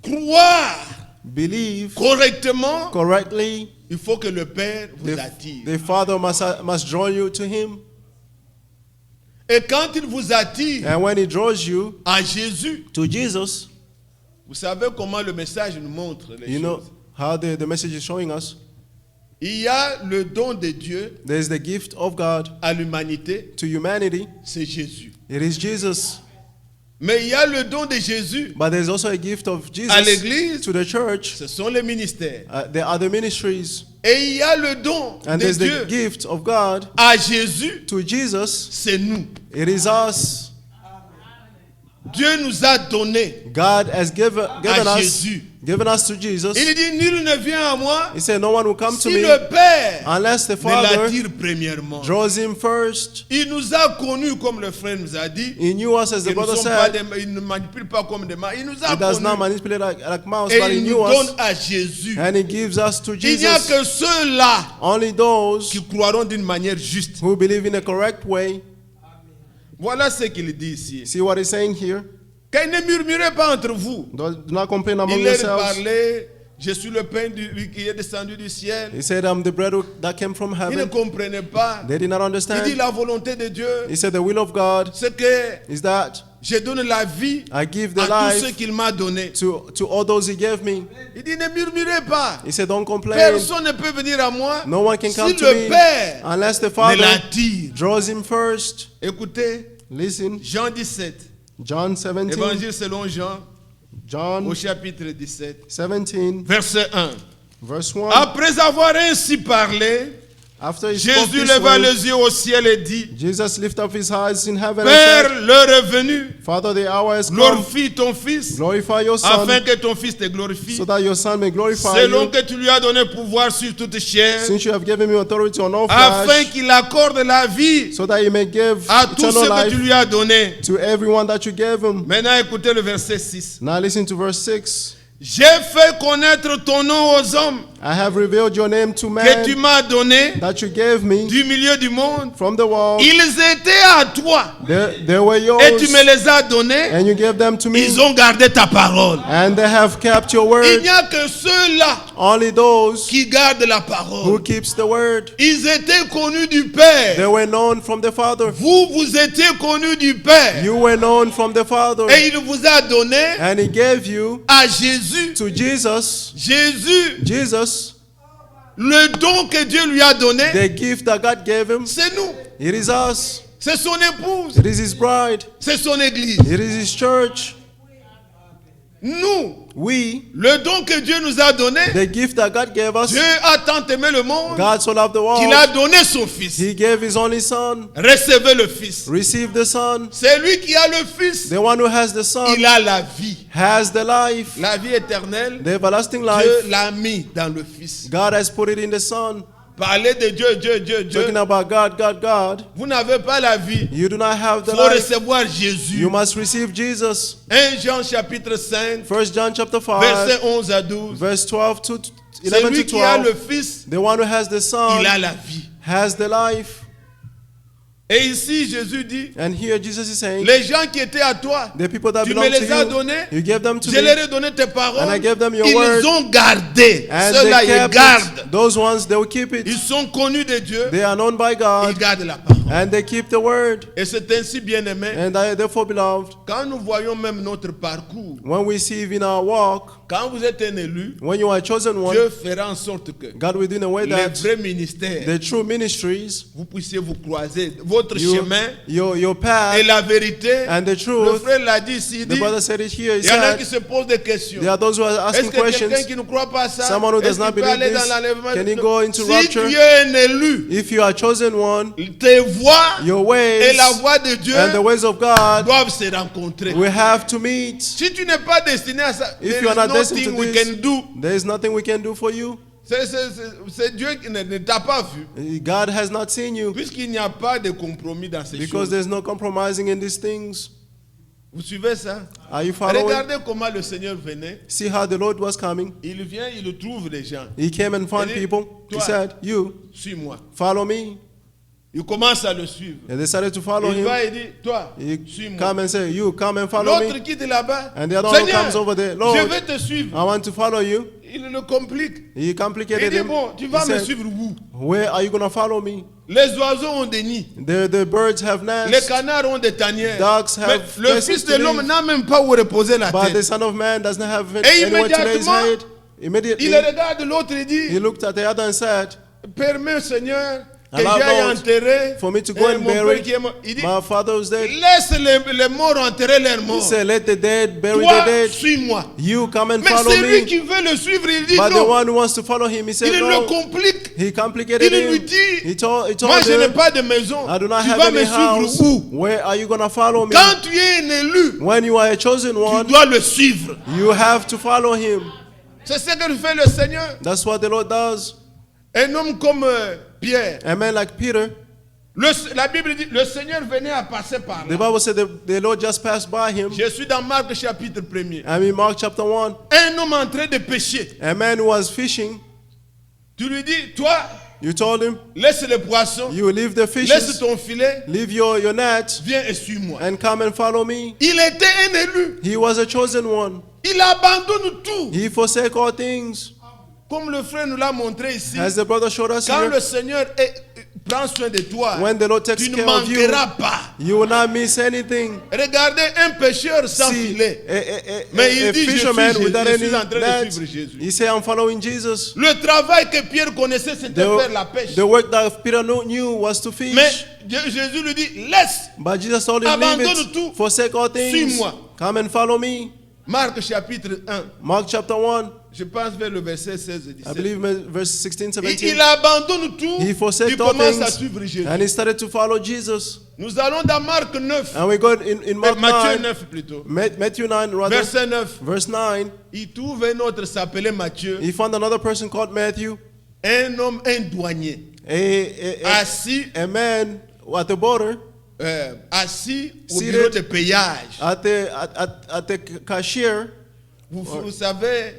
Speaker 6: Croire
Speaker 1: Believe
Speaker 6: correctement,
Speaker 1: correctly.
Speaker 6: il faut que le Père vous attire.
Speaker 1: The Father must draw you to Him.
Speaker 6: Et quand il vous attire
Speaker 1: And when He draws you
Speaker 6: à Jésus,
Speaker 1: to Jesus,
Speaker 6: vous savez comment le message nous montre les
Speaker 1: you know
Speaker 6: choses.
Speaker 1: how the message is showing us.
Speaker 6: Il y a le don de Dieu
Speaker 1: There's the gift of God
Speaker 6: à l'humanité,
Speaker 1: to humanity.
Speaker 6: c'est Jésus.
Speaker 1: It is Jesus.
Speaker 6: Mais il y a le don de Jésus
Speaker 1: But there's also a gift of
Speaker 6: à
Speaker 1: Jesus
Speaker 6: l'église,
Speaker 1: to the church.
Speaker 6: ce sont les ministères.
Speaker 1: There are the ministries.
Speaker 6: Et il y a le don
Speaker 1: And
Speaker 6: de
Speaker 1: there's the
Speaker 6: Dieu
Speaker 1: gift of God
Speaker 6: à Jésus,
Speaker 1: to Jesus.
Speaker 6: c'est nous.
Speaker 1: It is us.
Speaker 6: Dieu nous a donné
Speaker 1: God has given
Speaker 6: à
Speaker 1: us
Speaker 6: Jésus.
Speaker 1: to Jesus.
Speaker 6: Il dit, nul ne vient à moi
Speaker 1: He said, no one will come to
Speaker 6: si
Speaker 1: me
Speaker 6: le Père
Speaker 1: unless the
Speaker 6: ne
Speaker 1: Father
Speaker 6: l'attire premièrement.
Speaker 1: draws him first.
Speaker 6: Il nous a connus, comme le frère nous a dit.
Speaker 1: He knew us, as the
Speaker 6: Ils
Speaker 1: brother
Speaker 6: said,
Speaker 1: said.
Speaker 6: il ne manipule pas comme des mains. Il nous a
Speaker 1: He does not
Speaker 6: connus.
Speaker 1: manipulate like mouse,
Speaker 6: Et
Speaker 1: but he
Speaker 6: il
Speaker 1: knew
Speaker 6: nous donne
Speaker 1: us.
Speaker 6: à Jésus.
Speaker 1: And he gives us to
Speaker 6: Il n'y a
Speaker 1: Jesus.
Speaker 6: que ceux-là
Speaker 1: Only those
Speaker 6: qui croiront d'une manière juste.
Speaker 1: who believe in a correct way.
Speaker 6: Voilà ce qu'il dit ici.
Speaker 1: See what he's saying here?
Speaker 6: Qu'il ne murmurez pas entre vous.
Speaker 1: Do not complain among
Speaker 6: Il leur
Speaker 1: yourselves.
Speaker 6: parlait, je suis le pain qui est descendu du ciel.
Speaker 1: He said, I'm the bread that came from
Speaker 6: Ils ne
Speaker 1: heaven.
Speaker 6: comprenaient pas.
Speaker 1: They did not
Speaker 6: Il dit
Speaker 1: understand.
Speaker 6: la volonté de Dieu,
Speaker 1: He said, the will of God
Speaker 6: c'est que
Speaker 1: is that
Speaker 6: je donne la vie
Speaker 1: I give the
Speaker 6: à tous ceux
Speaker 1: life
Speaker 6: qu'il m'a donné.
Speaker 1: to all those he gave me.
Speaker 6: Il dit ne murmurez pas.
Speaker 1: He said, don't complain.
Speaker 6: Personne ne peut venir à moi
Speaker 1: No one can
Speaker 6: si
Speaker 1: come to
Speaker 6: le
Speaker 1: me
Speaker 6: Père
Speaker 1: unless the
Speaker 6: ne
Speaker 1: Father
Speaker 6: l'attire.
Speaker 1: draws him first.
Speaker 6: Écoutez,
Speaker 1: Listen,
Speaker 6: Jean 17,
Speaker 1: John 17,
Speaker 6: Évangile selon Jean,
Speaker 1: John
Speaker 6: au chapitre 17,
Speaker 1: 17,
Speaker 6: verset 1.
Speaker 1: verse 1.
Speaker 6: Après avoir ainsi parlé,
Speaker 1: After he spoke
Speaker 6: Jésus
Speaker 1: this
Speaker 6: leva
Speaker 1: way,
Speaker 6: les yeux au ciel et dit,
Speaker 1: Jesus lifted up his eyes in heaven and
Speaker 6: Père,
Speaker 1: said,
Speaker 6: l'heure est venue,
Speaker 1: Father, the hour has come.
Speaker 6: glorifie ton Fils,
Speaker 1: Glorify your Son,
Speaker 6: afin que ton Fils te glorifie,
Speaker 1: so that your Son may glorify
Speaker 6: selon
Speaker 1: you,
Speaker 6: que tu lui as donné pouvoir sur toute chair,
Speaker 1: since you have given me authority on all
Speaker 6: afin
Speaker 1: flesh,
Speaker 6: qu'il accorde la vie
Speaker 1: so that he may give
Speaker 6: à tout
Speaker 1: eternal
Speaker 6: ce que tu
Speaker 1: life
Speaker 6: lui as donné.
Speaker 1: to everyone that you gave him.
Speaker 6: Maintenant, écoutez le verset 6.
Speaker 1: Now listen to verse 6.
Speaker 6: J'ai fait connaître ton nom aux hommes
Speaker 1: I have revealed your name to
Speaker 6: que tu
Speaker 1: man
Speaker 6: m'as donné
Speaker 1: that you gave me
Speaker 6: du milieu du monde.
Speaker 1: from the world.
Speaker 6: Ils étaient à toi
Speaker 1: They were yours,
Speaker 6: et tu me les as donnés.
Speaker 1: and you gave them to me,
Speaker 6: Ils ont gardé ta parole.
Speaker 1: and they have kept your
Speaker 6: Il
Speaker 1: word.
Speaker 6: n'y a que ceux-là
Speaker 1: Only those
Speaker 6: qui gardent la
Speaker 1: who
Speaker 6: parole.
Speaker 1: keeps the word.
Speaker 6: Ils étaient connus du Père.
Speaker 1: They were known from the Father.
Speaker 6: Vous étiez connus du Père.
Speaker 1: You were known from the Father,
Speaker 6: Et il vous a donné
Speaker 1: and he gave you
Speaker 6: à Jésus.
Speaker 1: to Jesus. Jesus,
Speaker 6: Le don que Dieu lui a donné,
Speaker 1: the gift that God gave him.
Speaker 6: c'est nous.
Speaker 1: It is us.
Speaker 6: C'est son épouse.
Speaker 1: It is his bride.
Speaker 6: C'est son église.
Speaker 1: It is his church.
Speaker 6: Nous,
Speaker 1: We,
Speaker 6: le don que Dieu nous a donné,
Speaker 1: the gift that God gave us,
Speaker 6: Dieu a tant aimé le monde
Speaker 1: God so loved the
Speaker 6: qu'il a
Speaker 1: world,
Speaker 6: donné son Fils.
Speaker 1: He gave His only Son.
Speaker 6: Recevez le Fils.
Speaker 1: Receive the Son.
Speaker 6: C'est lui qui a le Fils.
Speaker 1: The one who has the Son
Speaker 6: Il a la vie.
Speaker 1: has the life,
Speaker 6: La vie éternelle,
Speaker 1: the everlasting
Speaker 6: Dieu
Speaker 1: life.
Speaker 6: l'a mis dans le Fils.
Speaker 1: God has put it in the Son.
Speaker 6: Parlez de Dieu, Dieu, Dieu, Dieu.
Speaker 1: Talking about God, God, God.
Speaker 6: Vous n'avez pas la vie.
Speaker 1: You do not have the
Speaker 6: Il faut
Speaker 1: life.
Speaker 6: recevoir Jésus.
Speaker 1: You must receive Jesus.
Speaker 6: 1 Jean chapitre 5,
Speaker 1: 1 John chapter 5,
Speaker 6: verset 11 à 12.
Speaker 1: verse 12 to
Speaker 6: C'est
Speaker 1: 11
Speaker 6: lui
Speaker 1: to
Speaker 6: qui a
Speaker 1: 12.
Speaker 6: le Fils,
Speaker 1: The one who has the Son
Speaker 6: il a la vie.
Speaker 1: has the life.
Speaker 6: Et ici, Jésus dit,
Speaker 1: And here Jesus is saying,
Speaker 6: les gens qui étaient à toi,
Speaker 1: the people that
Speaker 6: tu me
Speaker 1: belong to
Speaker 6: les as
Speaker 1: you,
Speaker 6: donnés,
Speaker 1: you gave them to
Speaker 6: je
Speaker 1: me,
Speaker 6: leur ai donné tes paroles,
Speaker 1: and I gave them your
Speaker 6: ils
Speaker 1: word,
Speaker 6: ont gardé.
Speaker 1: and
Speaker 6: Ceux-là,
Speaker 1: they
Speaker 6: ils
Speaker 1: kept
Speaker 6: gardent.
Speaker 1: it. Those ones, they will keep it.
Speaker 6: Ils sont connus de Dieu,
Speaker 1: They are known by
Speaker 6: ils
Speaker 1: God,
Speaker 6: gardent la parole.
Speaker 1: and they keep the word.
Speaker 6: Et c'est ainsi, bien-aimé,
Speaker 1: And therefore, beloved,
Speaker 6: quand nous voyons même notre parcours,
Speaker 1: when we see in our walk,
Speaker 6: quand vous êtes un élu,
Speaker 1: when you are a chosen one,
Speaker 6: Dieu fera en sorte que
Speaker 1: God will do in a way
Speaker 6: les
Speaker 1: that
Speaker 6: vrais ministères,
Speaker 1: the true ministries,
Speaker 6: vous puissiez vous croiser. Votre
Speaker 1: you,
Speaker 6: chemin
Speaker 1: your
Speaker 6: et
Speaker 1: path,
Speaker 6: la vérité.
Speaker 1: and the
Speaker 6: Le
Speaker 1: truth.
Speaker 6: frère l'a dit ici, il
Speaker 1: The
Speaker 6: dit,
Speaker 1: brother said it here. He
Speaker 6: il y en a
Speaker 1: said,
Speaker 6: qui se posent des questions.
Speaker 1: there are those who are
Speaker 6: Est-ce
Speaker 1: asking
Speaker 6: que quelqu'un
Speaker 1: questions.
Speaker 6: qui ne croit pas ça,
Speaker 1: Someone who does
Speaker 6: est-ce
Speaker 1: not
Speaker 6: qu'il peut
Speaker 1: believe
Speaker 6: aller
Speaker 1: this,
Speaker 6: dans l'enlèvement?
Speaker 1: can he go into
Speaker 6: Si
Speaker 1: rapture?
Speaker 6: tu es un élu,
Speaker 1: If you are a chosen one,
Speaker 6: tes voix
Speaker 1: your
Speaker 6: et
Speaker 1: ways
Speaker 6: la voix de Dieu
Speaker 1: and the ways of God
Speaker 6: doivent se rencontrer.
Speaker 1: we have to meet.
Speaker 6: Si tu n'es pas destiné à ça,
Speaker 1: If
Speaker 6: there
Speaker 1: you are
Speaker 6: is
Speaker 1: not destined
Speaker 6: nothing
Speaker 1: to
Speaker 6: we
Speaker 1: this,
Speaker 6: can do.
Speaker 1: there is nothing we can do for you.
Speaker 6: C'est Dieu qui ne t'a pas vu,
Speaker 1: God has not seen you
Speaker 6: puisqu'il n'y a pas de compromis dans ces
Speaker 1: because
Speaker 6: choses.
Speaker 1: there's no compromising in these things.
Speaker 6: Vous suivez ça?
Speaker 1: Are you following?
Speaker 6: Regardez comment le Seigneur venait.
Speaker 1: See how the Lord was coming.
Speaker 6: Il vient, il trouve les gens.
Speaker 1: He came and found
Speaker 6: Il dit,
Speaker 1: people. He
Speaker 6: toi,
Speaker 1: said, you,
Speaker 6: suis-moi.
Speaker 1: follow me.
Speaker 6: Il commence à le suivre.
Speaker 1: They decided to follow
Speaker 6: Il
Speaker 1: him.
Speaker 6: va et dit, toi,
Speaker 1: He
Speaker 6: suis-moi.
Speaker 1: come and say, you, come and follow
Speaker 6: L'autre
Speaker 1: me.
Speaker 6: quitte là-bas.
Speaker 1: And the other one
Speaker 6: Seigneur,
Speaker 1: comes over there. Lord,
Speaker 6: je vais te suivre.
Speaker 1: I want to follow you.
Speaker 6: Il le complique.
Speaker 1: He
Speaker 6: Il
Speaker 1: complicated
Speaker 6: dit,
Speaker 1: him.
Speaker 6: bon, tu
Speaker 1: He
Speaker 6: vas me
Speaker 1: said,
Speaker 6: suivre où?
Speaker 1: where are you going to follow me?
Speaker 6: Les oiseaux ont des nids.
Speaker 1: The birds have
Speaker 6: Les
Speaker 1: nests,
Speaker 6: canards ont des tanières.
Speaker 1: Dogs
Speaker 6: Mais
Speaker 1: have
Speaker 6: le
Speaker 1: places
Speaker 6: Fils
Speaker 1: to
Speaker 6: de l'homme
Speaker 1: live.
Speaker 6: n'a même pas où reposer la
Speaker 1: but the
Speaker 6: tête.
Speaker 1: Son of Man does not have
Speaker 6: Et
Speaker 1: anywhere to lay his
Speaker 6: immédiatement,
Speaker 1: head. Immediately,
Speaker 6: Il regarde l'autre et
Speaker 1: he
Speaker 6: dit,
Speaker 1: looked at the other and said,
Speaker 6: permets Seigneur que
Speaker 1: Allow
Speaker 6: j'aille
Speaker 1: Lord
Speaker 6: enterrer
Speaker 1: for me to go and
Speaker 6: mon père
Speaker 1: bury
Speaker 6: qui est mort. Il dit,
Speaker 1: my father who's dead.
Speaker 6: laisse les morts enterrer leurs
Speaker 1: He
Speaker 6: morts.
Speaker 1: said, let the dead bury
Speaker 6: Toi,
Speaker 1: the dead.
Speaker 6: suis-moi.
Speaker 1: You come and
Speaker 6: Mais
Speaker 1: follow
Speaker 6: c'est lui
Speaker 1: me.
Speaker 6: qui veut le suivre, il dit
Speaker 1: But the
Speaker 6: non.
Speaker 1: one who wants to follow him, he said,
Speaker 6: Il le
Speaker 1: no.
Speaker 6: complique.
Speaker 1: He complicated
Speaker 6: Il lui
Speaker 1: him.
Speaker 6: dit,
Speaker 1: He told
Speaker 6: moi je n'ai
Speaker 1: him,
Speaker 6: pas de maison.
Speaker 1: I do not
Speaker 6: Tu
Speaker 1: have
Speaker 6: vas me
Speaker 1: any house.
Speaker 6: suivre où?
Speaker 1: Where are you going to follow me?
Speaker 6: Quand tu es un élu,
Speaker 1: When you are a chosen
Speaker 6: tu
Speaker 1: one,
Speaker 6: dois le suivre.
Speaker 1: you have to follow him.
Speaker 6: C'est ce que fait le Seigneur.
Speaker 1: That's what the Lord does.
Speaker 6: Un homme comme Pierre.
Speaker 1: A man like Peter,
Speaker 6: La Bible dit, le Seigneur venait à passer par
Speaker 1: the
Speaker 6: là.
Speaker 1: Bible said the Lord just passed by him.
Speaker 6: Je suis dans Marc chapitre 1er.
Speaker 1: I mean, Mark chapter 1,
Speaker 6: Un homme en train de pécher.
Speaker 1: a man who was fishing,
Speaker 6: Tu lui dis, toi,
Speaker 1: you told him,
Speaker 6: laisse les poissons,
Speaker 1: you leave the
Speaker 6: laisse
Speaker 1: fishes,
Speaker 6: ton filet,
Speaker 1: leave your net,
Speaker 6: viens et suis-moi.
Speaker 1: and come and follow me.
Speaker 6: Il était un élu.
Speaker 1: He was a chosen one.
Speaker 6: Il abandonne tout.
Speaker 1: He forsake all things.
Speaker 6: Comme le frère nous l'a montré ici.
Speaker 1: As the brother showed us
Speaker 6: Quand
Speaker 1: here,
Speaker 6: le Seigneur prend soin de toi,
Speaker 1: when the Lord takes
Speaker 6: tu ne
Speaker 1: care of you,
Speaker 6: manqueras pas.
Speaker 1: you will not miss anything.
Speaker 6: Regardez un pécheur sans
Speaker 1: See,
Speaker 6: filet.
Speaker 1: a
Speaker 6: Mais il dit,
Speaker 1: fisherman
Speaker 6: je suis
Speaker 1: without
Speaker 6: Jésus,
Speaker 1: any
Speaker 6: je suis en train de
Speaker 1: net,
Speaker 6: suivre Jésus.
Speaker 1: he said, I'm following Jesus.
Speaker 6: Le travail que Pierre connaissait, c'était faire la pêche.
Speaker 1: The work that Peter knew was to fish.
Speaker 6: Mais Jésus lui dit, laisse.
Speaker 1: But Jesus told him, leave
Speaker 6: Abandonne tout.
Speaker 1: it, forsake all things,
Speaker 6: Suis-moi.
Speaker 1: come and follow me.
Speaker 6: Marc chapitre 1,
Speaker 1: Mark chapter 1,
Speaker 6: je pense vers le verset 16 et
Speaker 1: I
Speaker 6: 17.
Speaker 1: believe verse 16, 17.
Speaker 6: Il abandonne tout,
Speaker 1: He
Speaker 6: il
Speaker 1: forsake all
Speaker 6: commence à
Speaker 1: things,
Speaker 6: suivre Jésus.
Speaker 1: and he started to follow Jesus.
Speaker 6: Nous allons dans Marc 9,
Speaker 1: And we go in Mark
Speaker 6: Matthieu
Speaker 1: 9,
Speaker 6: 9 plutôt,
Speaker 1: Matthew 9, rather,
Speaker 6: verset 9.
Speaker 1: verse 9.
Speaker 6: Il trouve un autre s'appelait Matthieu,
Speaker 1: He found another person called Matthew,
Speaker 6: un homme, un douanier, assis,
Speaker 1: a man at the border,
Speaker 6: assis au
Speaker 1: Seated.
Speaker 6: bureau de péage.
Speaker 1: at the cashier.
Speaker 6: Vous savez,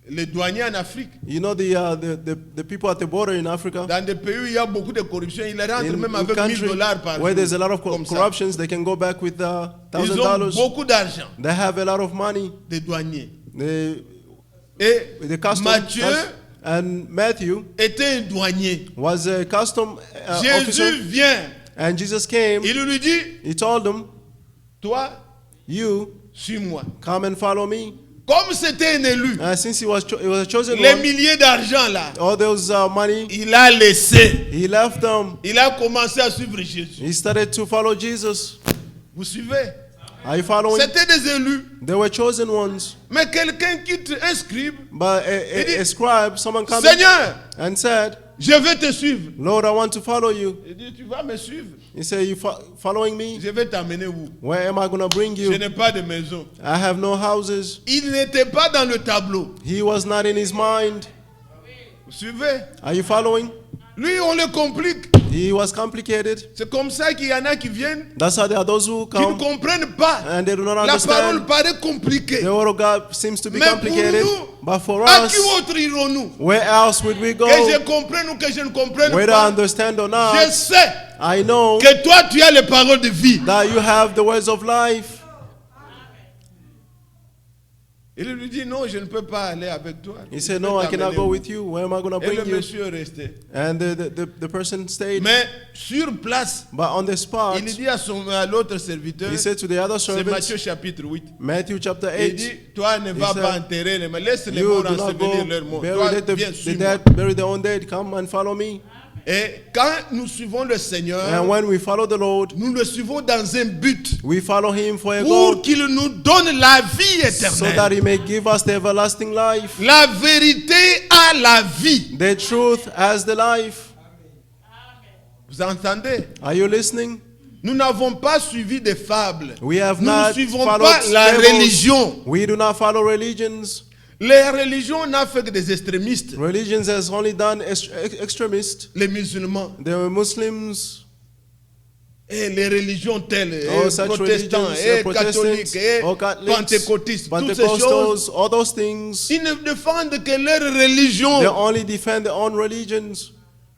Speaker 6: les douaniers en Afrique,
Speaker 1: You know the people at the border in Africa,
Speaker 6: dans des pays où il y a beaucoup de corruption, ils rentrent
Speaker 1: in
Speaker 6: même avec
Speaker 1: country
Speaker 6: $1000 par
Speaker 1: where
Speaker 6: jour.
Speaker 1: there's a lot of
Speaker 6: comme ça.
Speaker 1: corruptions, they can go back with
Speaker 6: Ils ont
Speaker 1: $1,000.
Speaker 6: beaucoup d'argent,
Speaker 1: They have a lot of money.
Speaker 6: des douaniers.
Speaker 1: The
Speaker 6: Et
Speaker 1: custom
Speaker 6: Matthieu
Speaker 1: and Matthew
Speaker 6: était un douanier.
Speaker 1: was a custom
Speaker 6: Jésus
Speaker 1: officer,
Speaker 6: vient,
Speaker 1: and Jesus came.
Speaker 6: il lui dit,
Speaker 1: He told them,
Speaker 6: toi,
Speaker 1: "You
Speaker 6: suis-moi.
Speaker 1: come and follow me."
Speaker 6: Comme c'était un élu,
Speaker 1: And since he was a chosen
Speaker 6: les
Speaker 1: one,
Speaker 6: milliers d'argent là,
Speaker 1: all those money
Speaker 6: il a laissé.
Speaker 1: he left them.
Speaker 6: Il a commencé à suivre Jésus.
Speaker 1: He started to follow Jesus.
Speaker 6: Vous suivez?
Speaker 1: Are you following?
Speaker 6: C'était des élus.
Speaker 1: They were chosen ones.
Speaker 6: Mais quelqu'un quitte un scribe,
Speaker 1: But
Speaker 6: Il dit,
Speaker 1: a scribe, someone came
Speaker 6: Seigneur,
Speaker 1: and said,
Speaker 6: je vais te suivre.
Speaker 1: Lord, I want to follow you.
Speaker 6: Il dit, tu vas me suivre.
Speaker 1: He said, you following me?
Speaker 6: Je vais t'amener où?
Speaker 1: Where am I going to bring
Speaker 6: Je
Speaker 1: you?
Speaker 6: n'ai pas de maison.
Speaker 1: I have no houses.
Speaker 6: Il n'était pas dans le tableau.
Speaker 1: He was not in his mind.
Speaker 6: Vous suivez?
Speaker 1: Are you following?
Speaker 6: Lui, on le complique.
Speaker 1: He was complicated.
Speaker 6: C'est comme ça qu'il y en a qui viennent,
Speaker 1: That's how there are those who
Speaker 6: qui ne
Speaker 1: come
Speaker 6: comprennent pas.
Speaker 1: and they do not
Speaker 6: La parole
Speaker 1: understand.
Speaker 6: paraît compliquée.
Speaker 1: The word of God seems to be
Speaker 6: Mais pour
Speaker 1: complicated.
Speaker 6: nous,
Speaker 1: But for
Speaker 6: à
Speaker 1: us,
Speaker 6: qui autre irons-nous?
Speaker 1: where else would we go?
Speaker 6: Que je comprenne ou que je ne comprenne
Speaker 1: Whether I
Speaker 6: pas.
Speaker 1: understand or
Speaker 6: Je
Speaker 1: not,
Speaker 6: sais
Speaker 1: I know
Speaker 6: que toi, tu as les paroles de vie.
Speaker 1: that you have the words of life.
Speaker 6: Il lui dit, non, je ne peux pas aller avec toi.
Speaker 1: He
Speaker 6: Je
Speaker 1: said,
Speaker 6: vais
Speaker 1: no, I
Speaker 6: t'amener
Speaker 1: cannot go
Speaker 6: où?
Speaker 1: with you. Where am I going to
Speaker 6: Et le
Speaker 1: bring you?
Speaker 6: monsieur est resté.
Speaker 1: And the person stayed.
Speaker 6: Mais sur place,
Speaker 1: But on the spot,
Speaker 6: il dit à l'autre serviteur,
Speaker 1: he said to the other
Speaker 6: c'est
Speaker 1: servants,
Speaker 6: Matthieu chapitre 8.
Speaker 1: Matthew chapter
Speaker 6: Il dit,
Speaker 1: 8,
Speaker 6: toi ne vas
Speaker 1: said,
Speaker 6: pas enterrer les morts, laisse les
Speaker 1: you
Speaker 6: morts
Speaker 1: do not
Speaker 6: ensevelir
Speaker 1: go
Speaker 6: leurs morts.
Speaker 1: bury
Speaker 6: Toi,
Speaker 1: the
Speaker 6: viens,
Speaker 1: dead,
Speaker 6: suis-moi.
Speaker 1: bury their own dead. Come and follow me.
Speaker 6: Et quand nous suivons le Seigneur,
Speaker 1: And when we follow the Lord,
Speaker 6: nous le suivons dans un but
Speaker 1: we follow him for a
Speaker 6: pour
Speaker 1: goal,
Speaker 6: qu'il nous donne la vie
Speaker 1: so that
Speaker 6: éternelle.
Speaker 1: he may give us the everlasting life.
Speaker 6: La vérité a la vie.
Speaker 1: The truth as the life.
Speaker 6: Vous entendez?
Speaker 1: Are you listening?
Speaker 6: Nous n'avons pas suivi des fables.
Speaker 1: We have
Speaker 6: Nous
Speaker 1: not
Speaker 6: ne suivons
Speaker 1: followed
Speaker 6: pas la
Speaker 1: fables.
Speaker 6: religion.
Speaker 1: We do not follow religions.
Speaker 6: Les religions n'ont fait que des extrémistes.
Speaker 1: Religions has only done extremists.
Speaker 6: Les musulmans
Speaker 1: The Muslims,
Speaker 6: et les religions telles,
Speaker 1: all
Speaker 6: et
Speaker 1: such
Speaker 6: protestants,
Speaker 1: religions,
Speaker 6: et
Speaker 1: Protestants,
Speaker 6: catholiques, et
Speaker 1: all Catholics,
Speaker 6: pentecôtistes, toutes ces choses,
Speaker 1: Pentecostals, all those things.
Speaker 6: ils ne défendent que leur religion.
Speaker 1: They only defend their own religions.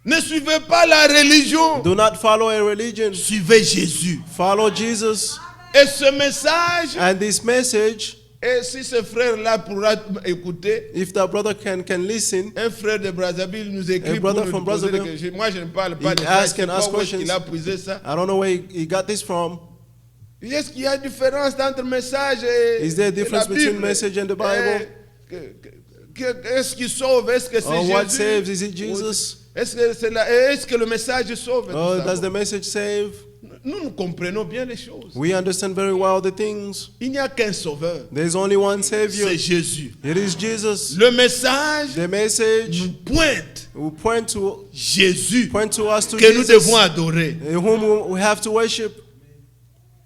Speaker 6: Ne suivez pas la religion.
Speaker 1: Do not follow a religion.
Speaker 6: Suivez Jésus.
Speaker 1: Follow Jesus.
Speaker 6: Et ce message,
Speaker 1: And this message,
Speaker 6: et si ce frère-là pourra écouter,
Speaker 1: if the brother can listen,
Speaker 6: un frère de Brazzaville nous écrit
Speaker 1: A
Speaker 6: pour
Speaker 1: brother
Speaker 6: nous
Speaker 1: from
Speaker 6: poser des
Speaker 1: Brazzaville,
Speaker 6: questions. Moi, je ne parle pas
Speaker 1: he
Speaker 6: de ça.
Speaker 1: ask
Speaker 6: Je sais
Speaker 1: and
Speaker 6: pas
Speaker 1: ask
Speaker 6: où est-ce qu'il
Speaker 1: questions.
Speaker 6: a puisé ça.
Speaker 1: I don't know where he got this from.
Speaker 6: Est-ce qu'il y a différence entre message et
Speaker 1: Is there a
Speaker 6: et
Speaker 1: difference
Speaker 6: la
Speaker 1: between
Speaker 6: Bible?
Speaker 1: message and the Bible?
Speaker 6: Est-ce qu'il sauve? Est-ce que c'est
Speaker 1: Oh, what
Speaker 6: Jésus?
Speaker 1: saves? Is it Jesus?
Speaker 6: Est-ce que le message sauve? Tout
Speaker 1: Oh,
Speaker 6: ça.
Speaker 1: does the message save?
Speaker 6: Nous comprenons bien les choses.
Speaker 1: We understand very well the things.
Speaker 6: Il n'y a qu'un sauveur.
Speaker 1: There's only one Savior.
Speaker 6: C'est Jésus.
Speaker 1: It is Jesus.
Speaker 6: Le message
Speaker 1: The message
Speaker 6: nous pointe
Speaker 1: will point to
Speaker 6: Jésus
Speaker 1: us to
Speaker 6: que nous
Speaker 1: Jesus,
Speaker 6: devons adorer.
Speaker 1: whom we have to worship.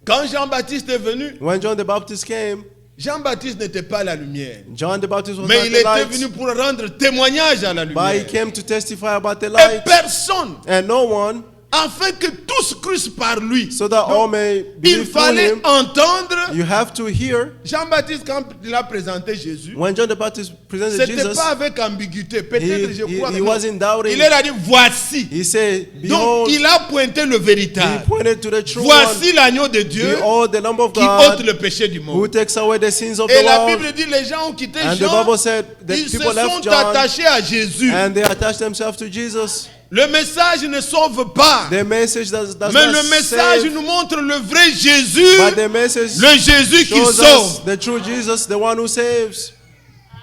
Speaker 6: Quand Jean-Baptiste est venu,
Speaker 1: When John the Baptist came,
Speaker 6: Jean-Baptiste n'était pas la lumière.
Speaker 1: John the Baptist was
Speaker 6: Mais
Speaker 1: not
Speaker 6: il
Speaker 1: the
Speaker 6: était
Speaker 1: light,
Speaker 6: venu pour rendre témoignage à la
Speaker 1: but he
Speaker 6: lumière.
Speaker 1: came to testify about the
Speaker 6: Et
Speaker 1: light,
Speaker 6: personne,
Speaker 1: and no one,
Speaker 6: afin que tous crussent par lui.
Speaker 1: so that all may
Speaker 6: Il
Speaker 1: believe through
Speaker 6: fallait
Speaker 1: him.
Speaker 6: entendre.
Speaker 1: You have to hear.
Speaker 6: Jean-Baptiste, quand il a présenté Jésus,
Speaker 1: When John the Baptist presented
Speaker 6: c'était
Speaker 1: Jesus,
Speaker 6: pas avec ambiguïté. Peut-être, je crois
Speaker 1: he
Speaker 6: que non.
Speaker 1: wasn't doubting.
Speaker 6: Il leur a dit, voici.
Speaker 1: He said,
Speaker 6: Donc,
Speaker 1: behold,
Speaker 6: il a pointé le
Speaker 1: he
Speaker 6: véritable.
Speaker 1: pointed to the true
Speaker 6: Voici
Speaker 1: one.
Speaker 6: l'agneau de Dieu
Speaker 1: Behold, the Lamb of
Speaker 6: qui ôte
Speaker 1: God
Speaker 6: le péché du
Speaker 1: who
Speaker 6: monde.
Speaker 1: takes away the sins of
Speaker 6: Et
Speaker 1: the
Speaker 6: la
Speaker 1: world.
Speaker 6: Bible dit, les gens ont quitté
Speaker 1: And the
Speaker 6: Jean.
Speaker 1: Bible said that
Speaker 6: Ils se
Speaker 1: people left
Speaker 6: sont
Speaker 1: John
Speaker 6: attachés à Jésus.
Speaker 1: and they attached themselves to Jesus.
Speaker 6: Le message ne sauve pas.
Speaker 1: The message does
Speaker 6: Mais
Speaker 1: not
Speaker 6: le message
Speaker 1: save,
Speaker 6: nous montre le vrai Jésus,
Speaker 1: but the message
Speaker 6: le Jésus qui
Speaker 1: shows us
Speaker 6: sauve.
Speaker 1: the true Jesus, the one who saves.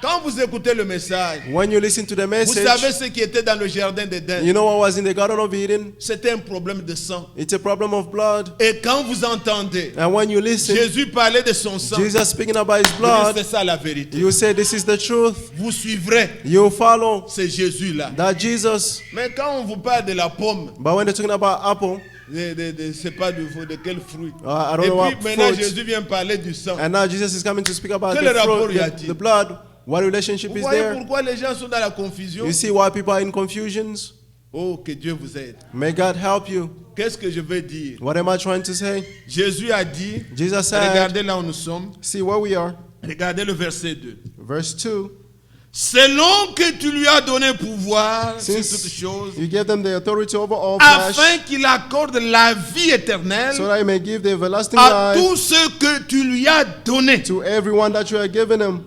Speaker 6: Quand vous écoutez le message,
Speaker 1: When you listen to the
Speaker 6: vous savez
Speaker 1: message,
Speaker 6: ce qui était dans le jardin d'Éden.
Speaker 1: you know what was in the Garden of Eden?
Speaker 6: C'était un problème de sang.
Speaker 1: It's a problem of blood.
Speaker 6: Et quand vous entendez
Speaker 1: And when you listen,
Speaker 6: Jésus parler de son sang,
Speaker 1: Jesus speaking about his
Speaker 6: c'est
Speaker 1: blood,
Speaker 6: ça la vérité.
Speaker 1: you say this is the truth.
Speaker 6: Vous suivrez
Speaker 1: You follow
Speaker 6: ce Jésus-là.
Speaker 1: that Jesus.
Speaker 6: Mais quand on vous parle de la pomme,
Speaker 1: But when they're talking about apple,
Speaker 6: c'est pas de quel fruit.
Speaker 1: I don't
Speaker 6: Et
Speaker 1: know what
Speaker 6: puis maintenant
Speaker 1: fruit.
Speaker 6: Jésus vient parler du sang.
Speaker 1: And now Jesus is coming to speak about
Speaker 6: Quel
Speaker 1: the
Speaker 6: rapport
Speaker 1: fruit,
Speaker 6: y a-t-il?
Speaker 1: the blood. What relationship
Speaker 6: Vous
Speaker 1: is
Speaker 6: voyez
Speaker 1: there?
Speaker 6: pourquoi les gens sont dans la confusion?
Speaker 1: You see why people are in confusions?
Speaker 6: Oh, que Dieu vous aide.
Speaker 1: May God help you.
Speaker 6: Qu'est-ce que je veux dire?
Speaker 1: What am I trying to say?
Speaker 6: Jésus a dit,
Speaker 1: Jesus said,
Speaker 6: regardez là où nous sommes,
Speaker 1: see where we are.
Speaker 6: regardez le verset 2.
Speaker 1: Verse 2.
Speaker 6: Selon que tu lui as donné pouvoir sur toutes
Speaker 1: Since
Speaker 6: choses,
Speaker 1: you gave them the authority over all flesh,
Speaker 6: afin qu'il accorde la vie éternelle
Speaker 1: so that he may give the everlasting
Speaker 6: à
Speaker 1: life
Speaker 6: tous ceux que tu lui as donnés.
Speaker 1: to everyone that you are giving him.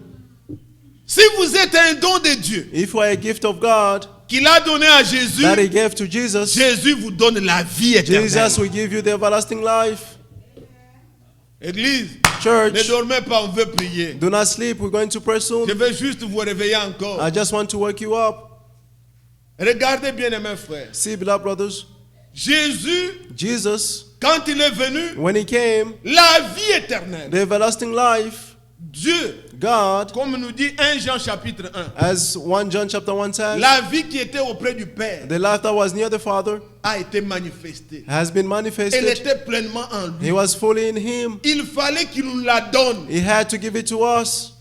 Speaker 6: Si vous êtes un don de Dieu
Speaker 1: If you are a gift of God
Speaker 6: qu'il a donné à Jésus,
Speaker 1: that he gave to Jesus,
Speaker 6: Jésus vous donne la vie éternelle.
Speaker 1: Jesus will give you the everlasting life.
Speaker 6: Église, ne
Speaker 1: Church,
Speaker 6: dormez pas, on veut prier.
Speaker 1: do not sleep. We're going to pray
Speaker 6: Je
Speaker 1: soon.
Speaker 6: vais juste vous réveiller encore.
Speaker 1: I just want to wake you up.
Speaker 6: Regardez bien, mes frères.
Speaker 1: See, beloved brothers,
Speaker 6: Jésus
Speaker 1: Jesus
Speaker 6: quand il est venu,
Speaker 1: when he came,
Speaker 6: la vie éternelle,
Speaker 1: the everlasting life,
Speaker 6: Dieu,
Speaker 1: God,
Speaker 6: comme nous dit 1 Jean chapitre 1,
Speaker 1: as 1 John chapter 1 says,
Speaker 6: la vie qui était auprès du Père
Speaker 1: the life that was near the Father
Speaker 6: a été manifestée.
Speaker 1: has been
Speaker 6: Elle
Speaker 1: manifested.
Speaker 6: était pleinement en lui.
Speaker 1: He was fully in him.
Speaker 6: Il fallait qu'il nous la donne.
Speaker 1: He had to give it to us.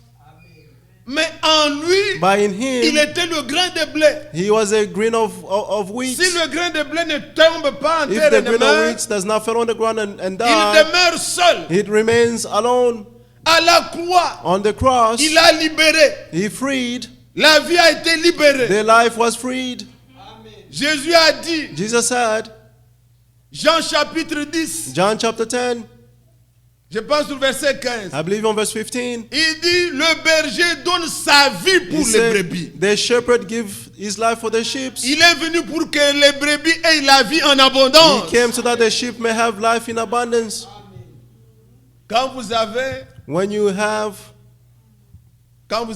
Speaker 6: Mais en lui,
Speaker 1: But in
Speaker 6: il
Speaker 1: him,
Speaker 6: était le grain de blé.
Speaker 1: he was a grain of wheat.
Speaker 6: Si le grain de blé ne tombe pas en
Speaker 1: If
Speaker 6: terre
Speaker 1: the
Speaker 6: et ne
Speaker 1: grain of
Speaker 6: meurt,
Speaker 1: wheat does not fall on the ground and
Speaker 6: il
Speaker 1: die,
Speaker 6: demeure seul.
Speaker 1: it remains alone.
Speaker 6: À la croix,
Speaker 1: On the cross,
Speaker 6: il a libéré.
Speaker 1: he freed.
Speaker 6: La vie a été libérée.
Speaker 1: The life was freed.
Speaker 6: Jésus a dit,
Speaker 1: Jesus said,
Speaker 6: Jean chapitre 10,
Speaker 1: John chapter 10,
Speaker 6: je pense au verset 15.
Speaker 1: I believe on verse 15,
Speaker 6: Il dit, le berger donne sa vie
Speaker 1: he
Speaker 6: pour les
Speaker 1: said,
Speaker 6: brebis.
Speaker 1: the shepherd give his life for the sheep.
Speaker 6: Il est venu pour que les brebis aient la vie en
Speaker 1: He
Speaker 6: abondance.
Speaker 1: came so that the sheep may have life in abundance.
Speaker 6: Quand vous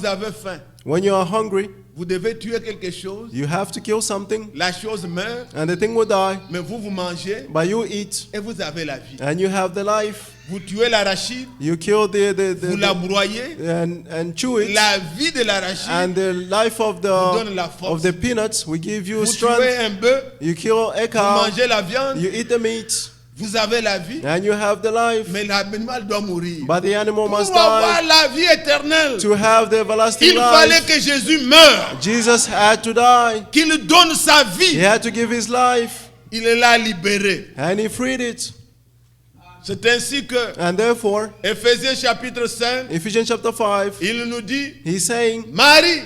Speaker 6: avez faim,
Speaker 1: When you are hungry,
Speaker 6: vous devez tuer quelque chose.
Speaker 1: you have to kill something,
Speaker 6: La chose meurt,
Speaker 1: and the thing will die.
Speaker 6: mais vous mangez
Speaker 1: But you eat,
Speaker 6: et vous avez la vie.
Speaker 1: and you have the life.
Speaker 6: Vous tuez l'arachide,
Speaker 1: You kill
Speaker 6: vous la broyez.
Speaker 1: and chew it,
Speaker 6: La vie de l'arachide,
Speaker 1: and the life of
Speaker 6: donne la force.
Speaker 1: the peanuts will give you
Speaker 6: vous tuez
Speaker 1: strength.
Speaker 6: un bœuf,
Speaker 1: You kill a
Speaker 6: vous
Speaker 1: cow,
Speaker 6: mangez la viande,
Speaker 1: you eat the meat,
Speaker 6: vous avez la vie,
Speaker 1: and you have the life.
Speaker 6: mais l'animal doit mourir.
Speaker 1: But the animal
Speaker 6: Pour
Speaker 1: must
Speaker 6: avoir
Speaker 1: die
Speaker 6: la vie éternelle,
Speaker 1: to have the everlasting
Speaker 6: il fallait
Speaker 1: life.
Speaker 6: que Jésus meure,
Speaker 1: Jesus had to die.
Speaker 6: qu'il donne sa
Speaker 1: He
Speaker 6: vie.
Speaker 1: had to give his life,
Speaker 6: Il l'a libéré.
Speaker 1: and he freed it.
Speaker 6: C'est ainsi que
Speaker 1: And therefore,
Speaker 6: Éphésiens chapitre 5,
Speaker 1: Ephesians chapter 5,
Speaker 6: il nous dit,
Speaker 1: he's saying,
Speaker 6: Marie,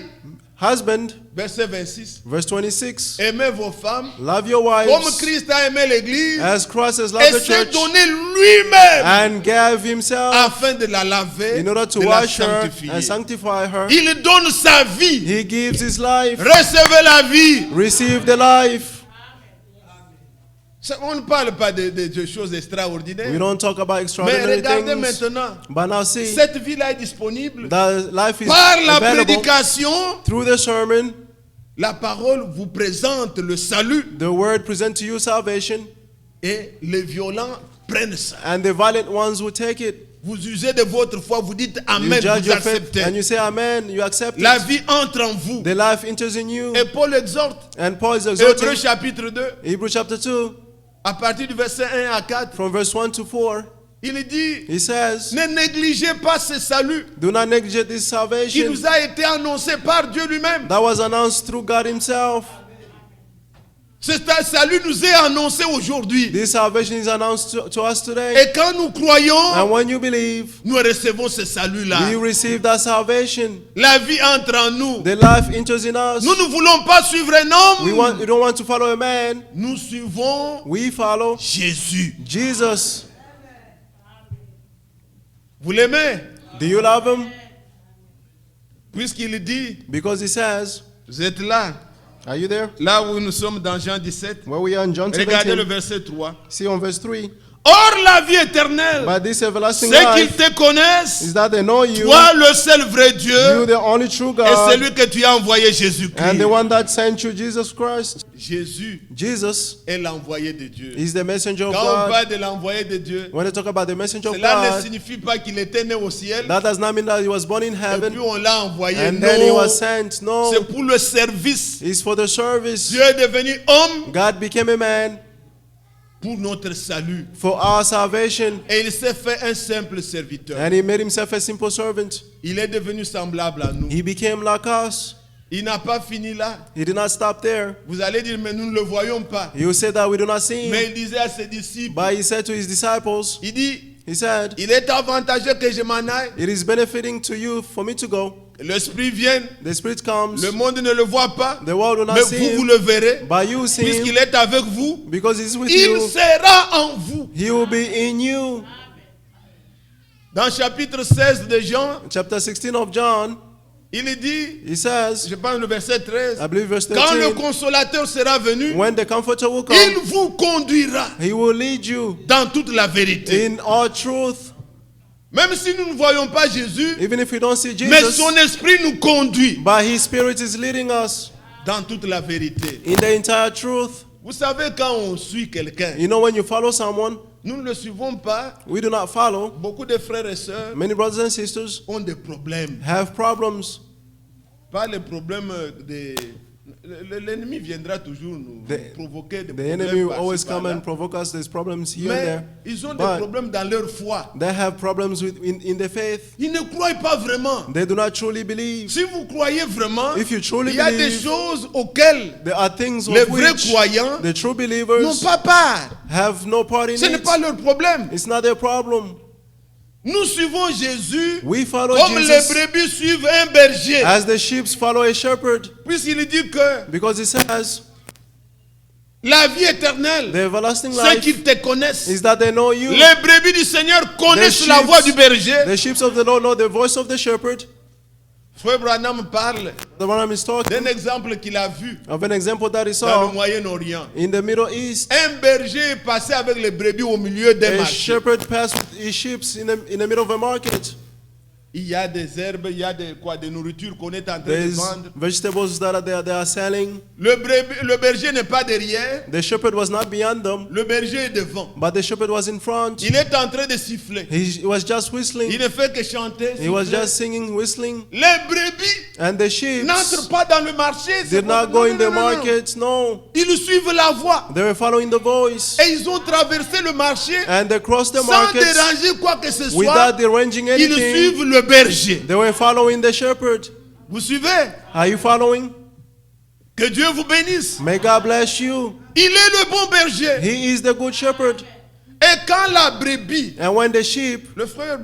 Speaker 1: husband,
Speaker 6: verset 26,
Speaker 1: verse 26,
Speaker 6: aimez vos femmes
Speaker 1: love your
Speaker 6: comme
Speaker 1: wives
Speaker 6: Christ a aimé l'église
Speaker 1: as Christ has
Speaker 6: et
Speaker 1: loved the
Speaker 6: s'est
Speaker 1: church
Speaker 6: donné lui-même
Speaker 1: and gave himself
Speaker 6: afin de la laver,
Speaker 1: in order to
Speaker 6: de la
Speaker 1: wash her
Speaker 6: sanctifier.
Speaker 1: and sanctify her.
Speaker 6: Il donne sa vie.
Speaker 1: He gives his life.
Speaker 6: Recevez la vie.
Speaker 1: Receive the life.
Speaker 6: On ne parle pas de choses
Speaker 1: We
Speaker 6: extraordinaires.
Speaker 1: don't talk about
Speaker 6: Mais
Speaker 1: extraordinary
Speaker 6: regardez
Speaker 1: things.
Speaker 6: maintenant,
Speaker 1: But now see,
Speaker 6: cette vie-là est disponible
Speaker 1: the life is
Speaker 6: par la
Speaker 1: available
Speaker 6: prédication.
Speaker 1: through the sermon.
Speaker 6: La parole vous présente le salut
Speaker 1: The word present to you salvation,
Speaker 6: et les violents prennent ça.
Speaker 1: and the violent ones will take it.
Speaker 6: Vous usez de votre foi, vous dites
Speaker 1: You
Speaker 6: Amen,
Speaker 1: judge
Speaker 6: vous
Speaker 1: your faith
Speaker 6: acceptez.
Speaker 1: and you say Amen, you accept
Speaker 6: La
Speaker 1: it.
Speaker 6: vie entre en vous.
Speaker 1: The life enters in you.
Speaker 6: Et Paul exhorte,
Speaker 1: And Paul is
Speaker 6: Hébreux
Speaker 1: exhorting,
Speaker 6: chapitre 2,
Speaker 1: Hebrews chapter 2,
Speaker 6: à partir du verset 1 à 4,
Speaker 1: from verse 1 to 4,
Speaker 6: il dit,
Speaker 1: he says,
Speaker 6: ne négligez pas ce salut
Speaker 1: do not neglect this
Speaker 6: qui
Speaker 1: salvation
Speaker 6: nous a été annoncé par Dieu lui-même.
Speaker 1: that was announced through God himself.
Speaker 6: Ce salut nous est annoncé aujourd'hui.
Speaker 1: This salvation is announced to us today.
Speaker 6: Et quand nous croyons,
Speaker 1: And when you believe,
Speaker 6: nous recevons ce salut-là.
Speaker 1: you receive that salvation.
Speaker 6: La vie entre en nous.
Speaker 1: The life enters in us.
Speaker 6: Nous ne voulons pas suivre un homme.
Speaker 1: We don't want to follow a man.
Speaker 6: Nous suivons
Speaker 1: We follow
Speaker 6: Jésus.
Speaker 1: Jesus.
Speaker 6: Vous l'aimez?
Speaker 1: Do you love him?
Speaker 6: Puisqu'il dit,
Speaker 1: Because he says,
Speaker 6: vous êtes là,
Speaker 1: are you there?
Speaker 6: là où nous sommes dans Jean 17.
Speaker 1: Where we are in John
Speaker 6: Regardez le
Speaker 1: 17.
Speaker 6: verset 3.
Speaker 1: See on verse 3.
Speaker 6: Or la vie éternelle,
Speaker 1: But this everlasting
Speaker 6: c'est qu'ils
Speaker 1: life
Speaker 6: te connaissent,
Speaker 1: is that they know you,
Speaker 6: toi le seul vrai
Speaker 1: you
Speaker 6: Dieu,
Speaker 1: the only true
Speaker 6: et
Speaker 1: God,
Speaker 6: celui que tu as envoyé
Speaker 1: and
Speaker 6: Jésus-Christ.
Speaker 1: the one that sent you, Jesus Christ.
Speaker 6: Jésus
Speaker 1: Jesus
Speaker 6: est l'envoyé de Dieu.
Speaker 1: is the messenger of
Speaker 6: Quand on
Speaker 1: God.
Speaker 6: parle de l'envoyé de Dieu,
Speaker 1: When they talk about the messenger of
Speaker 6: cela ne
Speaker 1: God,
Speaker 6: signifie pas qu'il était né au ciel
Speaker 1: that does not mean that he was born in
Speaker 6: et puis
Speaker 1: heaven
Speaker 6: on l'a envoyé.
Speaker 1: and then he
Speaker 6: Non,
Speaker 1: was sent. No,
Speaker 6: c'est pour le service.
Speaker 1: it's for the service.
Speaker 6: Dieu est devenu homme
Speaker 1: God became a man
Speaker 6: pour notre salut.
Speaker 1: for our salvation,
Speaker 6: Et il s'est fait un simple serviteur.
Speaker 1: and he made himself a simple servant.
Speaker 6: Il est devenu semblable à nous.
Speaker 1: He became like us.
Speaker 6: Il n'a pas fini là.
Speaker 1: He did not stop there.
Speaker 6: Vous allez dire, mais nous ne le voyons pas.
Speaker 1: You said that we do not see
Speaker 6: Mais
Speaker 1: him,
Speaker 6: il disait à ses disciples,
Speaker 1: but he said to his disciples,
Speaker 6: il dit,
Speaker 1: he said,
Speaker 6: il est avantageux que je m'en aille.
Speaker 1: it is benefiting to you for me to go.
Speaker 6: L'Esprit vienne,
Speaker 1: The Spirit comes,
Speaker 6: le monde ne le voit pas,
Speaker 1: the world will
Speaker 6: mais
Speaker 1: not see
Speaker 6: vous, vous
Speaker 1: him,
Speaker 6: le verrez.
Speaker 1: but you see
Speaker 6: Puisqu'il
Speaker 1: him
Speaker 6: est avec vous,
Speaker 1: because he's with
Speaker 6: il
Speaker 1: you.
Speaker 6: sera en vous.
Speaker 1: He will be in you.
Speaker 6: Dans chapitre 16 de Jean,
Speaker 1: Chapter 16 of John,
Speaker 6: il dit,
Speaker 1: he says,
Speaker 6: je pense le verset 13,
Speaker 1: I believe verse
Speaker 6: quand le
Speaker 1: 13,
Speaker 6: consolateur sera venu,
Speaker 1: when the Comforter will come,
Speaker 6: il vous conduira
Speaker 1: he will lead you
Speaker 6: dans toute la vérité.
Speaker 1: in all truth.
Speaker 6: Même si nous ne voyons pas Jésus,
Speaker 1: Even if we don't see
Speaker 6: mais
Speaker 1: Jesus,
Speaker 6: son esprit nous conduit
Speaker 1: but his Spirit is leading us
Speaker 6: dans toute la vérité.
Speaker 1: in the entire truth.
Speaker 6: Vous savez, quand on suit quelqu'un,
Speaker 1: You know, when you follow someone,
Speaker 6: Nous ne le suivons pas.
Speaker 1: We do not follow.
Speaker 6: Beaucoup de frères et sœurs
Speaker 1: Many brothers and sisters
Speaker 6: ont des problèmes.
Speaker 1: have problems.
Speaker 6: Pas les problèmes de... L'ennemi viendra toujours nous provoquer des
Speaker 1: The
Speaker 6: problèmes
Speaker 1: enemy will
Speaker 6: par-ci,
Speaker 1: always come
Speaker 6: par-là.
Speaker 1: and provoke us. There's problems here and
Speaker 6: Mais
Speaker 1: there.
Speaker 6: ils ont des
Speaker 1: But
Speaker 6: problèmes dans leur foi.
Speaker 1: they have problems in their faith.
Speaker 6: Ils ne croient pas vraiment.
Speaker 1: They do not truly believe.
Speaker 6: Si vous croyez vraiment,
Speaker 1: If you truly
Speaker 6: il y a des
Speaker 1: believe,
Speaker 6: choses auxquelles
Speaker 1: There are things
Speaker 6: les
Speaker 1: of
Speaker 6: vrais
Speaker 1: which
Speaker 6: croyants
Speaker 1: the true
Speaker 6: n'ont
Speaker 1: believers
Speaker 6: pas part.
Speaker 1: have no part in
Speaker 6: Ce n'est
Speaker 1: it.
Speaker 6: pas leur problème.
Speaker 1: It's not their problem.
Speaker 6: Nous suivons Jésus
Speaker 1: We follow
Speaker 6: comme les
Speaker 1: Jesus
Speaker 6: brebis suivent un berger.
Speaker 1: as the sheep follow a shepherd,
Speaker 6: Puisqu'il dit que
Speaker 1: because it says
Speaker 6: la vie éternelle,
Speaker 1: the everlasting
Speaker 6: ceux
Speaker 1: life
Speaker 6: qui te connaissent,
Speaker 1: is that they know you.
Speaker 6: les brebis du Seigneur connaissent
Speaker 1: The
Speaker 6: la
Speaker 1: sheep-
Speaker 6: voix du berger.
Speaker 1: The sheep of the Lord know the voice of the shepherd.
Speaker 6: Frère Branham parle
Speaker 1: The one is talking
Speaker 6: d'un exemple qu'il a vu
Speaker 1: of an example that he
Speaker 6: dans
Speaker 1: saw
Speaker 6: le Moyen-Orient.
Speaker 1: in the Middle East.
Speaker 6: Un berger est passé avec les brebis au milieu des
Speaker 1: A
Speaker 6: marchés.
Speaker 1: shepherd passed with his sheep in the middle of a market.
Speaker 6: Il y a des herbes, il y a des nourritures qu'on est en train de
Speaker 1: There's
Speaker 6: vendre.
Speaker 1: vegetables that they are selling.
Speaker 6: Le berger n'est pas derrière,
Speaker 1: The shepherd was not beyond them,
Speaker 6: le berger est devant.
Speaker 1: but the shepherd was in front.
Speaker 6: Il est en train de siffler.
Speaker 1: He was just
Speaker 6: Il
Speaker 1: whistling.
Speaker 6: ne fait que chanter.
Speaker 1: He was
Speaker 6: siffler.
Speaker 1: just singing, whistling.
Speaker 6: Les brebis
Speaker 1: And the sheep
Speaker 6: n'entrent pas dans le marché. c'est
Speaker 1: did not
Speaker 6: pas-
Speaker 1: go
Speaker 6: non,
Speaker 1: in the
Speaker 6: non, non, non.
Speaker 1: market. No.
Speaker 6: Ils suivent la voie.
Speaker 1: They were following the voice.
Speaker 6: Et ils ont traversé le marché
Speaker 1: And they crossed the
Speaker 6: sans
Speaker 1: market
Speaker 6: déranger quoi que ce soit.
Speaker 1: without deranging
Speaker 6: Ils
Speaker 1: anything.
Speaker 6: suivent le berger.
Speaker 1: They were following the shepherd.
Speaker 6: Vous suivez?
Speaker 1: Are you following?
Speaker 6: Que Dieu vous bénisse.
Speaker 1: May God bless you.
Speaker 6: Il est le bon berger.
Speaker 1: He is the good shepherd.
Speaker 6: Et quand la brebis,
Speaker 1: And when the sheep,
Speaker 6: le frère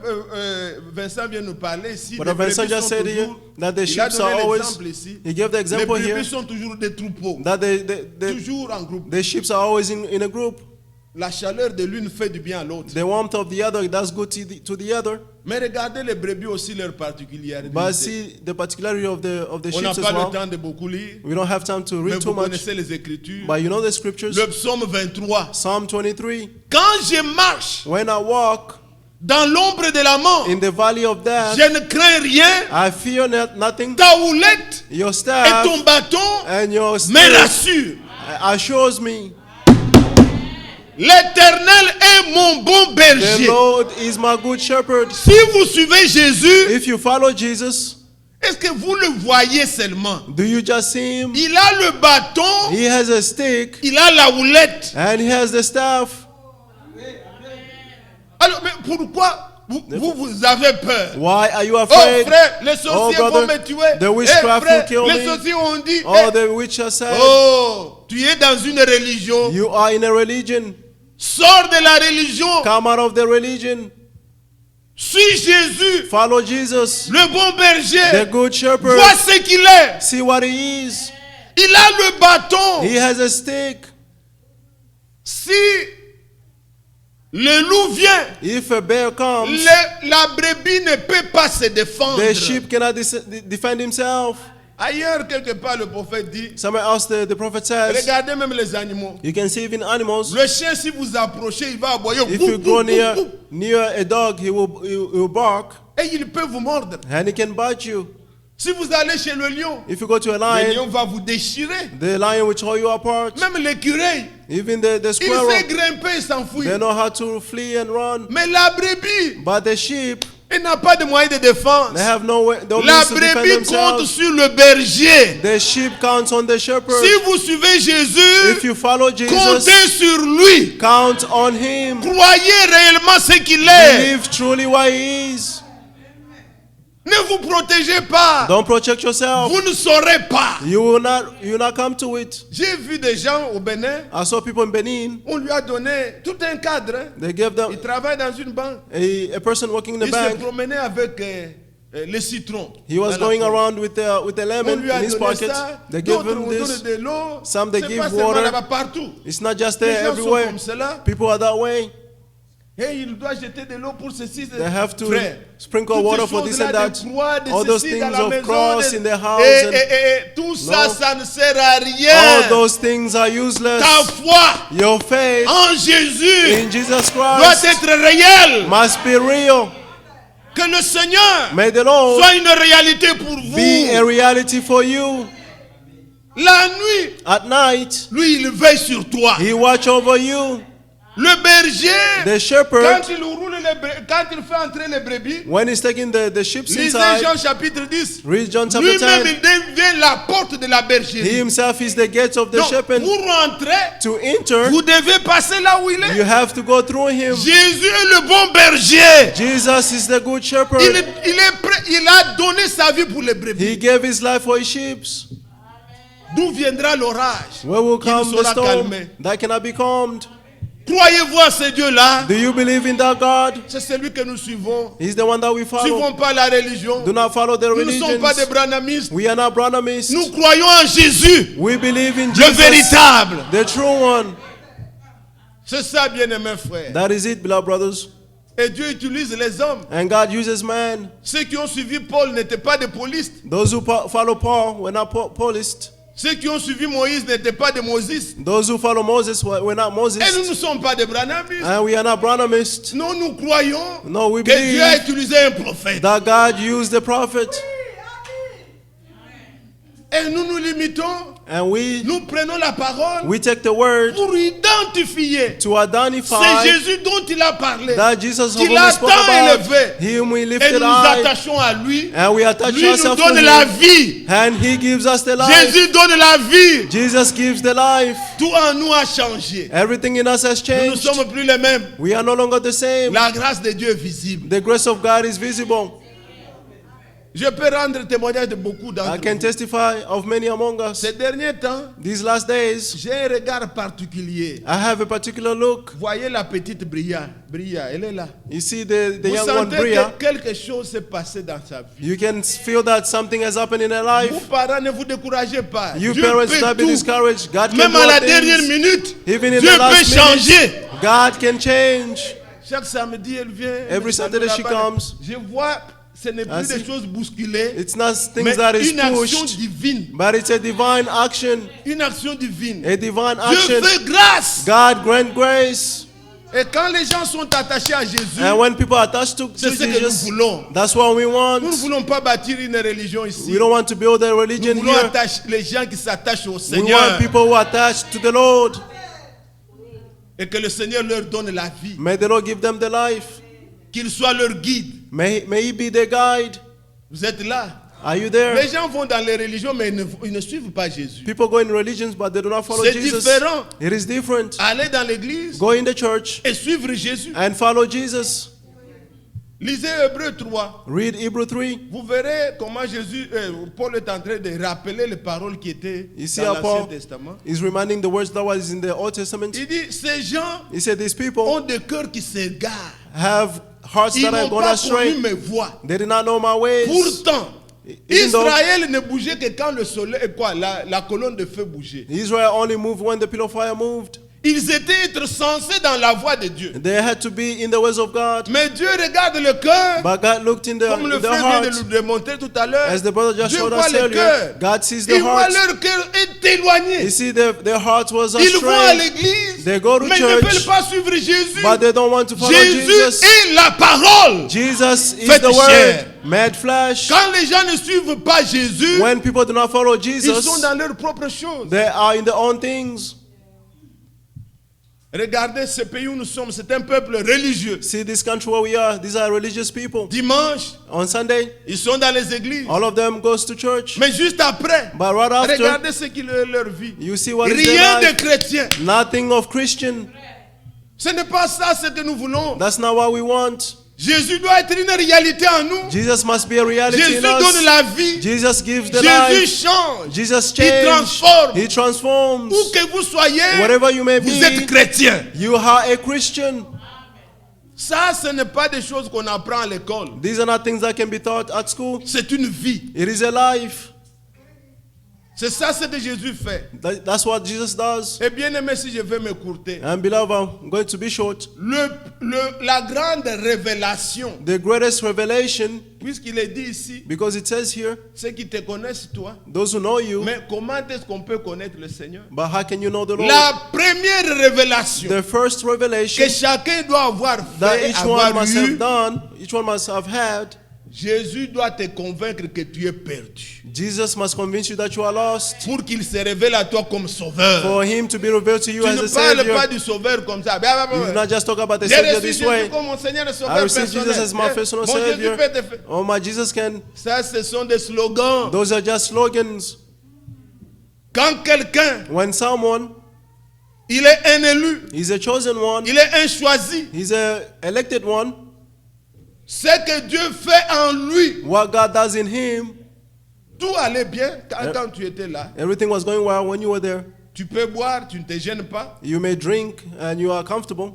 Speaker 6: Vincent vient nous parler ici,
Speaker 1: but
Speaker 6: les
Speaker 1: Vincent
Speaker 6: brebis
Speaker 1: just
Speaker 6: sont
Speaker 1: said here
Speaker 6: toujours,
Speaker 1: that the
Speaker 6: il a
Speaker 1: sheep
Speaker 6: donné
Speaker 1: are always,
Speaker 6: l'exemple ici,
Speaker 1: he gave the
Speaker 6: les
Speaker 1: example here
Speaker 6: brebis sont toujours des troupeaux,
Speaker 1: that
Speaker 6: toujours en groupe.
Speaker 1: the sheep are always in a group.
Speaker 6: La chaleur de l'une fait du bien à l'autre.
Speaker 1: The warmth of the other does good to the other.
Speaker 6: Mais regardez les brebis aussi leur particularité.
Speaker 1: But see the particularity of the
Speaker 6: On
Speaker 1: sheep
Speaker 6: n'a
Speaker 1: as
Speaker 6: pas le
Speaker 1: well.
Speaker 6: temps de beaucoup lire,
Speaker 1: We don't have time to
Speaker 6: mais
Speaker 1: read
Speaker 6: vous
Speaker 1: too much.
Speaker 6: connaissez les Écritures.
Speaker 1: But you know the scriptures.
Speaker 6: Le psaume 23.
Speaker 1: Psalm 23.
Speaker 6: Quand je marche
Speaker 1: When I walk
Speaker 6: dans l'ombre de la mort,
Speaker 1: in the valley of death,
Speaker 6: je ne crains rien.
Speaker 1: I fear nothing.
Speaker 6: Ta houlette
Speaker 1: Your
Speaker 6: et
Speaker 1: staff
Speaker 6: ton bâton
Speaker 1: and your
Speaker 6: me
Speaker 1: stick
Speaker 6: rassurent.
Speaker 1: assures me
Speaker 6: L'Éternel est mon bon
Speaker 1: the
Speaker 6: berger.
Speaker 1: Lord is my good shepherd.
Speaker 6: Si vous suivez Jésus,
Speaker 1: If you follow Jesus,
Speaker 6: est-ce que vous le voyez seulement?
Speaker 1: do you just see him?
Speaker 6: Il a le bâton,
Speaker 1: He has a stick
Speaker 6: il a la houlette.
Speaker 1: and he has the staff.
Speaker 6: Alors, mais pourquoi vous avez peur?
Speaker 1: Why are you
Speaker 6: Oh
Speaker 1: afraid?
Speaker 6: frère, les sorciers
Speaker 1: brother,
Speaker 6: vont me tuer.
Speaker 1: the witchcraft
Speaker 6: frère,
Speaker 1: will kill
Speaker 6: les
Speaker 1: me.
Speaker 6: sorciers ont dit,
Speaker 1: Oh, the witch has said,
Speaker 6: oh, tu es dans une religion.
Speaker 1: you are in a religion.
Speaker 6: Sors de la religion.
Speaker 1: Come out of the religion.
Speaker 6: Suis Jésus,
Speaker 1: Follow Jesus,
Speaker 6: le bon
Speaker 1: the
Speaker 6: berger.
Speaker 1: good shepherd.
Speaker 6: Vois ce qu'il est.
Speaker 1: See what he is.
Speaker 6: Il a le bâton.
Speaker 1: He has a stick.
Speaker 6: Si le loup vient,
Speaker 1: If a bear comes,
Speaker 6: la brebis ne peut pas se défendre.
Speaker 1: the sheep cannot defend himself.
Speaker 6: Ailleurs, quelque part, le prophète dit,
Speaker 1: Somewhere else, the prophet says,
Speaker 6: regardez même les animaux.
Speaker 1: you can see even animals.
Speaker 6: Le chien, si vous approchez, il va aboyer.
Speaker 1: If
Speaker 6: Bou,
Speaker 1: you
Speaker 6: bou,
Speaker 1: go
Speaker 6: bou, bou.
Speaker 1: near a dog, he will bark
Speaker 6: Et il peut vous mordre.
Speaker 1: and he can bite you.
Speaker 6: Si vous allez chez le lion,
Speaker 1: If you go to a
Speaker 6: le
Speaker 1: lion,
Speaker 6: lion va vous déchirer.
Speaker 1: the lion will tear you apart.
Speaker 6: Même l'écureuil,
Speaker 1: Even the
Speaker 6: il
Speaker 1: squirrel,
Speaker 6: sait grimper et s'enfuir.
Speaker 1: they know how to flee and run.
Speaker 6: Mais la brebis,
Speaker 1: But the sheep,
Speaker 6: elle n'a pas de moyen de défense.
Speaker 1: they have no way, no
Speaker 6: La
Speaker 1: means to defend
Speaker 6: brebis compte
Speaker 1: themselves.
Speaker 6: sur le berger.
Speaker 1: The sheep counts on the shepherd.
Speaker 6: Si vous suivez Jésus,
Speaker 1: If you follow Jesus,
Speaker 6: comptez sur lui.
Speaker 1: count on him.
Speaker 6: Croyez réellement ce qu'il est.
Speaker 1: Believe truly what he is.
Speaker 6: Ne vous protégez pas.
Speaker 1: Don't protect yourself.
Speaker 6: Vous ne saurez pas.
Speaker 1: You will not come to it.
Speaker 6: J'ai vu des gens au Bénin,
Speaker 1: I saw people in Benin.
Speaker 6: on lui a donné tout un cadre. Hein.
Speaker 1: They gave them
Speaker 6: Il travaille dans une banque.
Speaker 1: a person working in the
Speaker 6: Il se
Speaker 1: bank.
Speaker 6: promenait avec les citrons.
Speaker 1: He was
Speaker 6: dans la
Speaker 1: going
Speaker 6: poche.
Speaker 1: around with the
Speaker 6: On
Speaker 1: lemon
Speaker 6: lui a
Speaker 1: in his
Speaker 6: donné
Speaker 1: pocket.
Speaker 6: ça.
Speaker 1: They gave
Speaker 6: D'autres
Speaker 1: him
Speaker 6: on
Speaker 1: this.
Speaker 6: donne de l'eau.
Speaker 1: Some they
Speaker 6: C'est
Speaker 1: give
Speaker 6: pas seulement
Speaker 1: water.
Speaker 6: là-bas, partout.
Speaker 1: It's not just
Speaker 6: Les
Speaker 1: there,
Speaker 6: gens sont
Speaker 1: everywhere.
Speaker 6: comme cela.
Speaker 1: People are that way.
Speaker 6: Et il doit jeter de l'eau pour ceci.
Speaker 1: They have to
Speaker 6: Frère,
Speaker 1: sprinkle
Speaker 6: toutes
Speaker 1: water
Speaker 6: ces
Speaker 1: for this
Speaker 6: choses-là,
Speaker 1: and that.
Speaker 6: de croix, de
Speaker 1: All those
Speaker 6: ceci dans
Speaker 1: things
Speaker 6: la
Speaker 1: of
Speaker 6: maison,
Speaker 1: cross
Speaker 6: de-
Speaker 1: in the house.
Speaker 6: et tout ça,
Speaker 1: No.
Speaker 6: ça ne sert à rien.
Speaker 1: All those things are useless.
Speaker 6: Ta foi
Speaker 1: Your faith
Speaker 6: en Jésus
Speaker 1: in Jesus
Speaker 6: doit
Speaker 1: Christ
Speaker 6: être réelle.
Speaker 1: must be real.
Speaker 6: Que le Seigneur
Speaker 1: May the Lord
Speaker 6: soit une réalité pour
Speaker 1: be a
Speaker 6: vous.
Speaker 1: reality for you.
Speaker 6: La nuit,
Speaker 1: At night,
Speaker 6: lui, il veille sur toi.
Speaker 1: He watch over you.
Speaker 6: Le berger,
Speaker 1: The shepherd,
Speaker 6: quand il roule quand il fait entrer les brebis,
Speaker 1: when he's taking the sheep
Speaker 6: lisez
Speaker 1: inside,
Speaker 6: Jean chapitre 10.
Speaker 1: read John chapter
Speaker 6: Lui-même,
Speaker 1: 10.
Speaker 6: il devient la porte de la
Speaker 1: He
Speaker 6: bergerie.
Speaker 1: himself is the gate of the
Speaker 6: Donc,
Speaker 1: shepherd.
Speaker 6: pour rentrer,
Speaker 1: To enter,
Speaker 6: vous devez passer là où il
Speaker 1: you
Speaker 6: est.
Speaker 1: have to go through him.
Speaker 6: Jésus est le bon berger.
Speaker 1: Jesus is the good shepherd.
Speaker 6: Il est prêt, il a donné sa vie pour les brebis.
Speaker 1: He gave his life for his sheep.
Speaker 6: D'où viendra l'orage?
Speaker 1: Where will
Speaker 6: Qui nous
Speaker 1: come the
Speaker 6: sera
Speaker 1: storm
Speaker 6: calmé.
Speaker 1: that cannot be calmed?
Speaker 6: Croyez-vous à ce Dieu-là?
Speaker 1: Do you believe in that God?
Speaker 6: C'est celui que nous suivons.
Speaker 1: He's the one that we
Speaker 6: Nous ne
Speaker 1: follow.
Speaker 6: suivons pas la religion.
Speaker 1: Do not follow the
Speaker 6: Nous ne sommes pas des
Speaker 1: religions.
Speaker 6: branhamistes.
Speaker 1: We are not Branhamists.
Speaker 6: Nous croyons en Jésus,
Speaker 1: We believe in
Speaker 6: le
Speaker 1: Jesus,
Speaker 6: véritable.
Speaker 1: the true one.
Speaker 6: C'est ça, bien-aimés frères.
Speaker 1: That is it, beloved brothers.
Speaker 6: Et Dieu utilise les hommes.
Speaker 1: And God uses man.
Speaker 6: Ceux qui ont suivi Paul n'étaient pas des paulistes.
Speaker 1: Those who follow Paul were not Paulists.
Speaker 6: Ceux qui ont suivi Moïse n'étaient pas des Moses.
Speaker 1: Those who follow Moses were not
Speaker 6: Et nous
Speaker 1: Moses.
Speaker 6: ne sommes pas des branhamistes.
Speaker 1: And we are not Branhamists.
Speaker 6: Non, nous croyons
Speaker 1: No, we
Speaker 6: que Dieu a
Speaker 1: believe
Speaker 6: utilisé un prophète.
Speaker 1: that God used the prophet.
Speaker 6: Et nous nous limitons,
Speaker 1: And we
Speaker 6: nous prenons la parole
Speaker 1: take the word
Speaker 6: pour identifier.
Speaker 1: to
Speaker 6: C'est
Speaker 1: identify
Speaker 6: Jésus dont il a parlé.
Speaker 1: that Jesus
Speaker 6: Qu'il
Speaker 1: whom
Speaker 6: a
Speaker 1: we spoke
Speaker 6: tant
Speaker 1: about,
Speaker 6: élevé.
Speaker 1: him we
Speaker 6: Et
Speaker 1: lifted
Speaker 6: nous nous
Speaker 1: high,
Speaker 6: attachons à lui.
Speaker 1: and we attach
Speaker 6: Lui nous
Speaker 1: ourselves to
Speaker 6: donne la
Speaker 1: him,
Speaker 6: vie.
Speaker 1: and he gives us the life.
Speaker 6: Jésus donne la vie.
Speaker 1: Jesus gives the life.
Speaker 6: Tout en nous a changé.
Speaker 1: Everything in us has
Speaker 6: Nous ne
Speaker 1: changed.
Speaker 6: sommes plus les mêmes.
Speaker 1: We are no longer the same.
Speaker 6: La grâce de Dieu est visible.
Speaker 1: The grace of God is visible.
Speaker 6: Je peux rendre témoignage de beaucoup
Speaker 1: I
Speaker 6: d'entre
Speaker 1: can
Speaker 6: vous.
Speaker 1: testify of many among us.
Speaker 6: Ces derniers temps,
Speaker 1: These last days,
Speaker 6: j'ai un regard particulier.
Speaker 1: I have a particular look.
Speaker 6: Voyez la petite Bria. Bria, elle est là.
Speaker 1: You see the
Speaker 6: Vous
Speaker 1: young one,
Speaker 6: sentez
Speaker 1: Bria.
Speaker 6: que quelque chose s'est passé dans sa vie.
Speaker 1: You can feel that something has happened in her
Speaker 6: Vous
Speaker 1: life.
Speaker 6: parents, ne vous découragez pas.
Speaker 1: You
Speaker 6: Dieu
Speaker 1: parents
Speaker 6: peut
Speaker 1: not be
Speaker 6: tout.
Speaker 1: discouraged. God can
Speaker 6: Même
Speaker 1: do
Speaker 6: à la
Speaker 1: all
Speaker 6: dernière
Speaker 1: things.
Speaker 6: minute,
Speaker 1: Even in
Speaker 6: Dieu
Speaker 1: the
Speaker 6: peut
Speaker 1: last
Speaker 6: changer.
Speaker 1: minute, God can change.
Speaker 6: Chaque samedi, elle vient.
Speaker 1: Every
Speaker 6: elle
Speaker 1: Saturday
Speaker 6: nous
Speaker 1: she
Speaker 6: rappelle.
Speaker 1: comes.
Speaker 6: Je vois, ce n'est plus
Speaker 1: see.
Speaker 6: des choses bousculées,
Speaker 1: It's not
Speaker 6: mais
Speaker 1: things that is
Speaker 6: une action
Speaker 1: pushed,
Speaker 6: divine.
Speaker 1: but it's a divine action.
Speaker 6: Une action divine.
Speaker 1: A divine
Speaker 6: Dieu
Speaker 1: action.
Speaker 6: fait grâce.
Speaker 1: God grant grace.
Speaker 6: Et quand les gens sont attachés à Jésus,
Speaker 1: And when people are attached to
Speaker 6: c'est ce que nous
Speaker 1: Jesus,
Speaker 6: voulons.
Speaker 1: that's what we
Speaker 6: Nous ne
Speaker 1: want.
Speaker 6: voulons pas bâtir une religion ici.
Speaker 1: We don't want to build a
Speaker 6: Nous
Speaker 1: religion
Speaker 6: voulons
Speaker 1: here.
Speaker 6: attacher les gens qui s'attachent au
Speaker 1: We
Speaker 6: Seigneur
Speaker 1: want people who are attached to the Lord.
Speaker 6: et que le Seigneur leur donne la vie,
Speaker 1: May the Lord give them the life.
Speaker 6: qu'il soit leur guide.
Speaker 1: May He be their guide.
Speaker 6: Vous êtes là.
Speaker 1: Are you there?
Speaker 6: Les gens vont dans les religions, mais ils ne suivent pas Jésus.
Speaker 1: People go in religions, but they do not follow
Speaker 6: C'est
Speaker 1: Jesus.
Speaker 6: différent.
Speaker 1: It is different.
Speaker 6: Aller dans l'église
Speaker 1: Go in the church
Speaker 6: et suivre Jésus.
Speaker 1: and follow Jesus.
Speaker 6: Lisez Hébreux 3.
Speaker 1: Read Hebrew 3.
Speaker 6: Vous verrez comment Paul est en train de rappeler les paroles qui étaient
Speaker 1: Ici,
Speaker 6: dans
Speaker 1: à
Speaker 6: l'Ancien
Speaker 1: Paul
Speaker 6: Testament.
Speaker 1: is reminding the words that was in the Old Testament.
Speaker 6: Il dit, ces gens
Speaker 1: He said, these people
Speaker 6: ont des cœurs qui s'égarent.
Speaker 1: have hearts
Speaker 6: Ils
Speaker 1: that have
Speaker 6: n'ont
Speaker 1: gone
Speaker 6: pas
Speaker 1: astray.
Speaker 6: connu mes voies.
Speaker 1: They did not know my ways.
Speaker 6: Pourtant,
Speaker 1: Even though
Speaker 6: Israël ne bougeait que quand le soleil, la colonne de feu bougeait.
Speaker 1: Israel only moved when the pillar of fire moved.
Speaker 6: Ils étaient être censés dans la voie de Dieu.
Speaker 1: They had to be in the ways of God.
Speaker 6: Mais Dieu regarde le cœur,
Speaker 1: But God looked in
Speaker 6: comme le
Speaker 1: their
Speaker 6: frère vient de
Speaker 1: hearts.
Speaker 6: nous démontrer tout à l'heure.
Speaker 1: As the brother just
Speaker 6: Dieu
Speaker 1: showed
Speaker 6: voit
Speaker 1: us
Speaker 6: le
Speaker 1: earlier,
Speaker 6: cœur.
Speaker 1: God sees the
Speaker 6: Il voit
Speaker 1: hearts.
Speaker 6: leur cœur est éloigné.
Speaker 1: You see, their hearts was
Speaker 6: Ils vont à
Speaker 1: astray.
Speaker 6: l'église,
Speaker 1: They go to
Speaker 6: mais ils ne
Speaker 1: church,
Speaker 6: veulent pas suivre Jésus.
Speaker 1: but they don't want to follow
Speaker 6: Jésus
Speaker 1: Jesus.
Speaker 6: est la parole.
Speaker 1: Jesus is
Speaker 6: Fait
Speaker 1: the
Speaker 6: chair.
Speaker 1: word, made flesh.
Speaker 6: Quand les gens ne suivent pas Jésus,
Speaker 1: When people do not follow
Speaker 6: ils sont
Speaker 1: Jesus,
Speaker 6: dans leurs propres choses.
Speaker 1: they are in their own things.
Speaker 6: Regardez ce pays où nous sommes, c'est un peuple religieux.
Speaker 1: See this country where we are, these are religious people.
Speaker 6: Dimanche,
Speaker 1: On Sunday,
Speaker 6: ils sont dans les églises.
Speaker 1: all of them goes to church.
Speaker 6: Mais juste après,
Speaker 1: But right after,
Speaker 6: regardez ce qu'il est leur vie.
Speaker 1: you see what is
Speaker 6: Rien
Speaker 1: their
Speaker 6: de
Speaker 1: life.
Speaker 6: chrétien.
Speaker 1: Nothing of Christian.
Speaker 6: Ce n'est pas ça ce que nous voulons.
Speaker 1: That's not what we want.
Speaker 6: Jésus doit être une réalité en nous.
Speaker 1: Jesus must be a reality
Speaker 6: Jésus
Speaker 1: in
Speaker 6: donne
Speaker 1: us.
Speaker 6: la vie.
Speaker 1: Jesus gives the
Speaker 6: Jésus
Speaker 1: life.
Speaker 6: change.
Speaker 1: Jesus
Speaker 6: Il
Speaker 1: changes.
Speaker 6: transforme.
Speaker 1: He transforms.
Speaker 6: Où que vous soyez,
Speaker 1: Whatever you may
Speaker 6: vous êtes
Speaker 1: be,
Speaker 6: chrétien.
Speaker 1: you are a Christian.
Speaker 6: Ça, ce n'est pas des choses qu'on apprend à l'école.
Speaker 1: These are not things that can be taught at school.
Speaker 6: C'est une vie.
Speaker 1: It is a life.
Speaker 6: C'est ça ce que Jésus fait.
Speaker 1: That's what Jesus does.
Speaker 6: Et bien aimé, si je vais m'écourter,
Speaker 1: And beloved, I'm going to be short.
Speaker 6: la grande révélation,
Speaker 1: The greatest revelation,
Speaker 6: puisqu'il est dit ici,
Speaker 1: because it says here,
Speaker 6: ceux qui te connaissent toi,
Speaker 1: those who know you,
Speaker 6: mais comment est-ce qu'on peut connaître le Seigneur?
Speaker 1: but how can you know the Lord?
Speaker 6: La première révélation
Speaker 1: The first revelation
Speaker 6: que chacun doit avoir
Speaker 1: that
Speaker 6: fait,
Speaker 1: each one
Speaker 6: avoir
Speaker 1: must have
Speaker 6: eu,
Speaker 1: done, each one must have had,
Speaker 6: Jésus doit te convaincre que tu es perdu.
Speaker 1: Jesus must convince you that you are lost.
Speaker 6: Pour qu'il se révèle à toi comme sauveur.
Speaker 1: For him to be revealed to you
Speaker 6: Tu
Speaker 1: as
Speaker 6: ne
Speaker 1: a
Speaker 6: parles pas
Speaker 1: Savior.
Speaker 6: du sauveur comme ça.
Speaker 1: You do not just talk about the
Speaker 6: J'ai
Speaker 1: Savior
Speaker 6: reçu
Speaker 1: this
Speaker 6: Jésus
Speaker 1: way.
Speaker 6: comme mon Seigneur et
Speaker 1: I
Speaker 6: sauveur
Speaker 1: receive
Speaker 6: personnel.
Speaker 1: Jesus as my personal
Speaker 6: Mon Jésus
Speaker 1: Savior.
Speaker 6: peut te faire.
Speaker 1: Oh, my Jesus can.
Speaker 6: Ça, ce sont des slogans.
Speaker 1: Those are just slogans.
Speaker 6: Quand quelqu'un,
Speaker 1: When someone,
Speaker 6: il est un élu,
Speaker 1: he's a chosen one,
Speaker 6: il est un choisi,
Speaker 1: he's a elected one,
Speaker 6: ce que Dieu fait en lui,
Speaker 1: what God does in him,
Speaker 6: tout allait bien quand tu étais là.
Speaker 1: everything was going well when you were there.
Speaker 6: Tu peux boire, tu ne te gênes pas.
Speaker 1: You may drink and you are comfortable.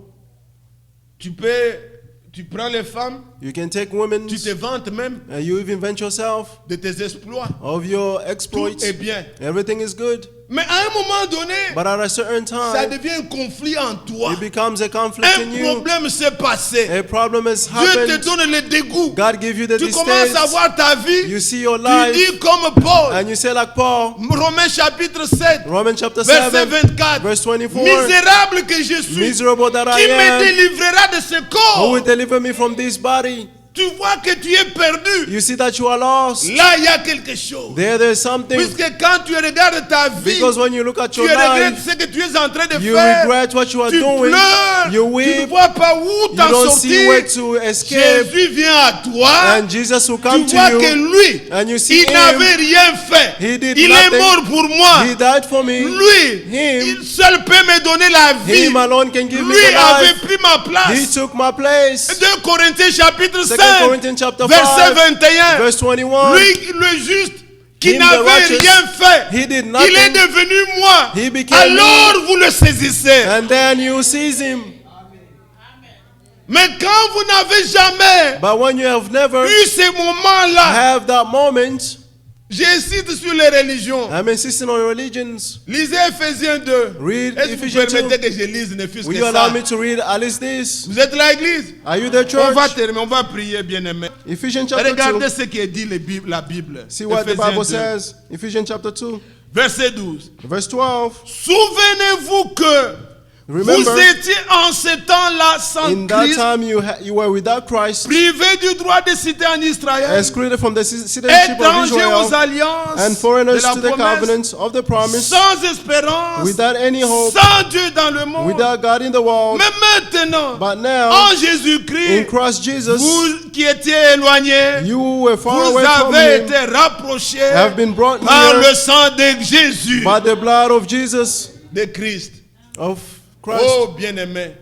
Speaker 6: Tu prends les femmes,
Speaker 1: You can take women,
Speaker 6: tu te vantes même
Speaker 1: and you even vent yourself
Speaker 6: de tes exploits.
Speaker 1: of your
Speaker 6: Tout
Speaker 1: exploits.
Speaker 6: est bien.
Speaker 1: Everything is good.
Speaker 6: Mais à un moment donné,
Speaker 1: But at a certain
Speaker 6: ça
Speaker 1: time,
Speaker 6: devient un conflit en toi.
Speaker 1: it becomes a conflict in
Speaker 6: Un
Speaker 1: you.
Speaker 6: problème s'est passé.
Speaker 1: A problem has
Speaker 6: Dieu te
Speaker 1: happened.
Speaker 6: donne le dégoût.
Speaker 1: God give you the
Speaker 6: Tu commences à
Speaker 1: distaste.
Speaker 6: voir ta vie.
Speaker 1: You see your
Speaker 6: Tu
Speaker 1: life,
Speaker 6: dis comme Paul.
Speaker 1: and you say like Paul,
Speaker 6: Romains chapitre 7,
Speaker 1: Romans chapter
Speaker 6: verset
Speaker 1: 7,
Speaker 6: 24.
Speaker 1: verse 24.
Speaker 6: Misérable que je suis.
Speaker 1: Miserable that I
Speaker 6: Qui me
Speaker 1: am,
Speaker 6: délivrera de ce
Speaker 1: who
Speaker 6: corps?
Speaker 1: will deliver me from this body?
Speaker 6: Tu vois que tu es perdu.
Speaker 1: You see that you are lost.
Speaker 6: Là, il y a quelque chose.
Speaker 1: There's something.
Speaker 6: Puisque quand tu regardes ta vie,
Speaker 1: Because when you look at
Speaker 6: tu
Speaker 1: your
Speaker 6: regrettes
Speaker 1: life,
Speaker 6: ce que tu es en train de
Speaker 1: you
Speaker 6: faire.
Speaker 1: regret what you are
Speaker 6: Tu
Speaker 1: doing.
Speaker 6: pleures.
Speaker 1: You
Speaker 6: Tu ne
Speaker 1: weep.
Speaker 6: vois pas où
Speaker 1: You
Speaker 6: t'en
Speaker 1: don't see where
Speaker 6: sortir.
Speaker 1: to escape.
Speaker 6: Jésus vient à toi.
Speaker 1: And Jesus will
Speaker 6: Tu
Speaker 1: come to
Speaker 6: vois que
Speaker 1: you.
Speaker 6: lui,
Speaker 1: And you see
Speaker 6: il
Speaker 1: him.
Speaker 6: n'avait rien fait.
Speaker 1: He did
Speaker 6: Il est
Speaker 1: nothing.
Speaker 6: mort pour moi.
Speaker 1: He died for me.
Speaker 6: Lui,
Speaker 1: Him.
Speaker 6: il seul peut me donner la vie.
Speaker 1: Him alone can give me
Speaker 6: Lui
Speaker 1: the
Speaker 6: avait
Speaker 1: life.
Speaker 6: pris ma
Speaker 1: He
Speaker 6: place.
Speaker 1: took my place.
Speaker 6: 2 Corinthiens chapitre 5,
Speaker 1: 2 Corinthians chapter
Speaker 6: verset
Speaker 1: 5,
Speaker 6: 21.
Speaker 1: verse 21.
Speaker 6: Lui, le juste, qui
Speaker 1: Him, the
Speaker 6: n'avait
Speaker 1: righteous,
Speaker 6: rien fait,
Speaker 1: he did
Speaker 6: il est
Speaker 1: nothing.
Speaker 6: devenu moi.
Speaker 1: He became
Speaker 6: Alors vous le saisissez.
Speaker 1: And then you seize him.
Speaker 6: Mais quand vous n'avez jamais
Speaker 1: But when you have never
Speaker 6: eu ces moments-là,
Speaker 1: have that moment,
Speaker 6: j'insiste sur les religions.
Speaker 1: I'm insisting on religions.
Speaker 6: Lisez Ephésiens 2.
Speaker 1: Read
Speaker 6: Est-ce que vous
Speaker 1: Ephesians
Speaker 6: permettez
Speaker 1: 2.
Speaker 6: que je lise ne fût-ce
Speaker 1: Will
Speaker 6: que
Speaker 1: you allow
Speaker 6: ça?
Speaker 1: me to read at least this?
Speaker 6: Vous êtes là, Église?
Speaker 1: Are you the
Speaker 6: On va
Speaker 1: church?
Speaker 6: terminer, on va prier, bien-aimé.
Speaker 1: Ephesians chapter
Speaker 6: Regardez
Speaker 1: 2.
Speaker 6: ce que dit la Bible.
Speaker 1: See what the
Speaker 6: Ephésiens
Speaker 1: Bible
Speaker 6: 2,
Speaker 1: says. Ephesians chapter 2,
Speaker 6: verset 12.
Speaker 1: verse 12.
Speaker 6: Souvenez-vous que
Speaker 1: Remember,
Speaker 6: vous étiez en ce temps-là sans
Speaker 1: in that
Speaker 6: Christ,
Speaker 1: time you were without Christ,
Speaker 6: privés du droit de cité en Israël,
Speaker 1: excluded from the citizenship of
Speaker 6: étrangers aux
Speaker 1: Israel,
Speaker 6: alliances
Speaker 1: and
Speaker 6: de
Speaker 1: foreigners
Speaker 6: la
Speaker 1: to the
Speaker 6: promesse,
Speaker 1: covenants of the promise,
Speaker 6: sans espérance,
Speaker 1: without any hope,
Speaker 6: sans Dieu dans le monde.
Speaker 1: without God in the world.
Speaker 6: Mais maintenant,
Speaker 1: But now,
Speaker 6: en
Speaker 1: in
Speaker 6: Jésus-Christ,
Speaker 1: Christ Jesus,
Speaker 6: vous qui étiez éloignés,
Speaker 1: you who were far
Speaker 6: vous
Speaker 1: away from
Speaker 6: avez
Speaker 1: Him,
Speaker 6: été rapprochés
Speaker 1: have been brought
Speaker 6: par
Speaker 1: near
Speaker 6: le sang de Jésus,
Speaker 1: by the blood of Jesus,
Speaker 6: de Christ.
Speaker 1: of Christ.
Speaker 6: Oh, bien-aimé.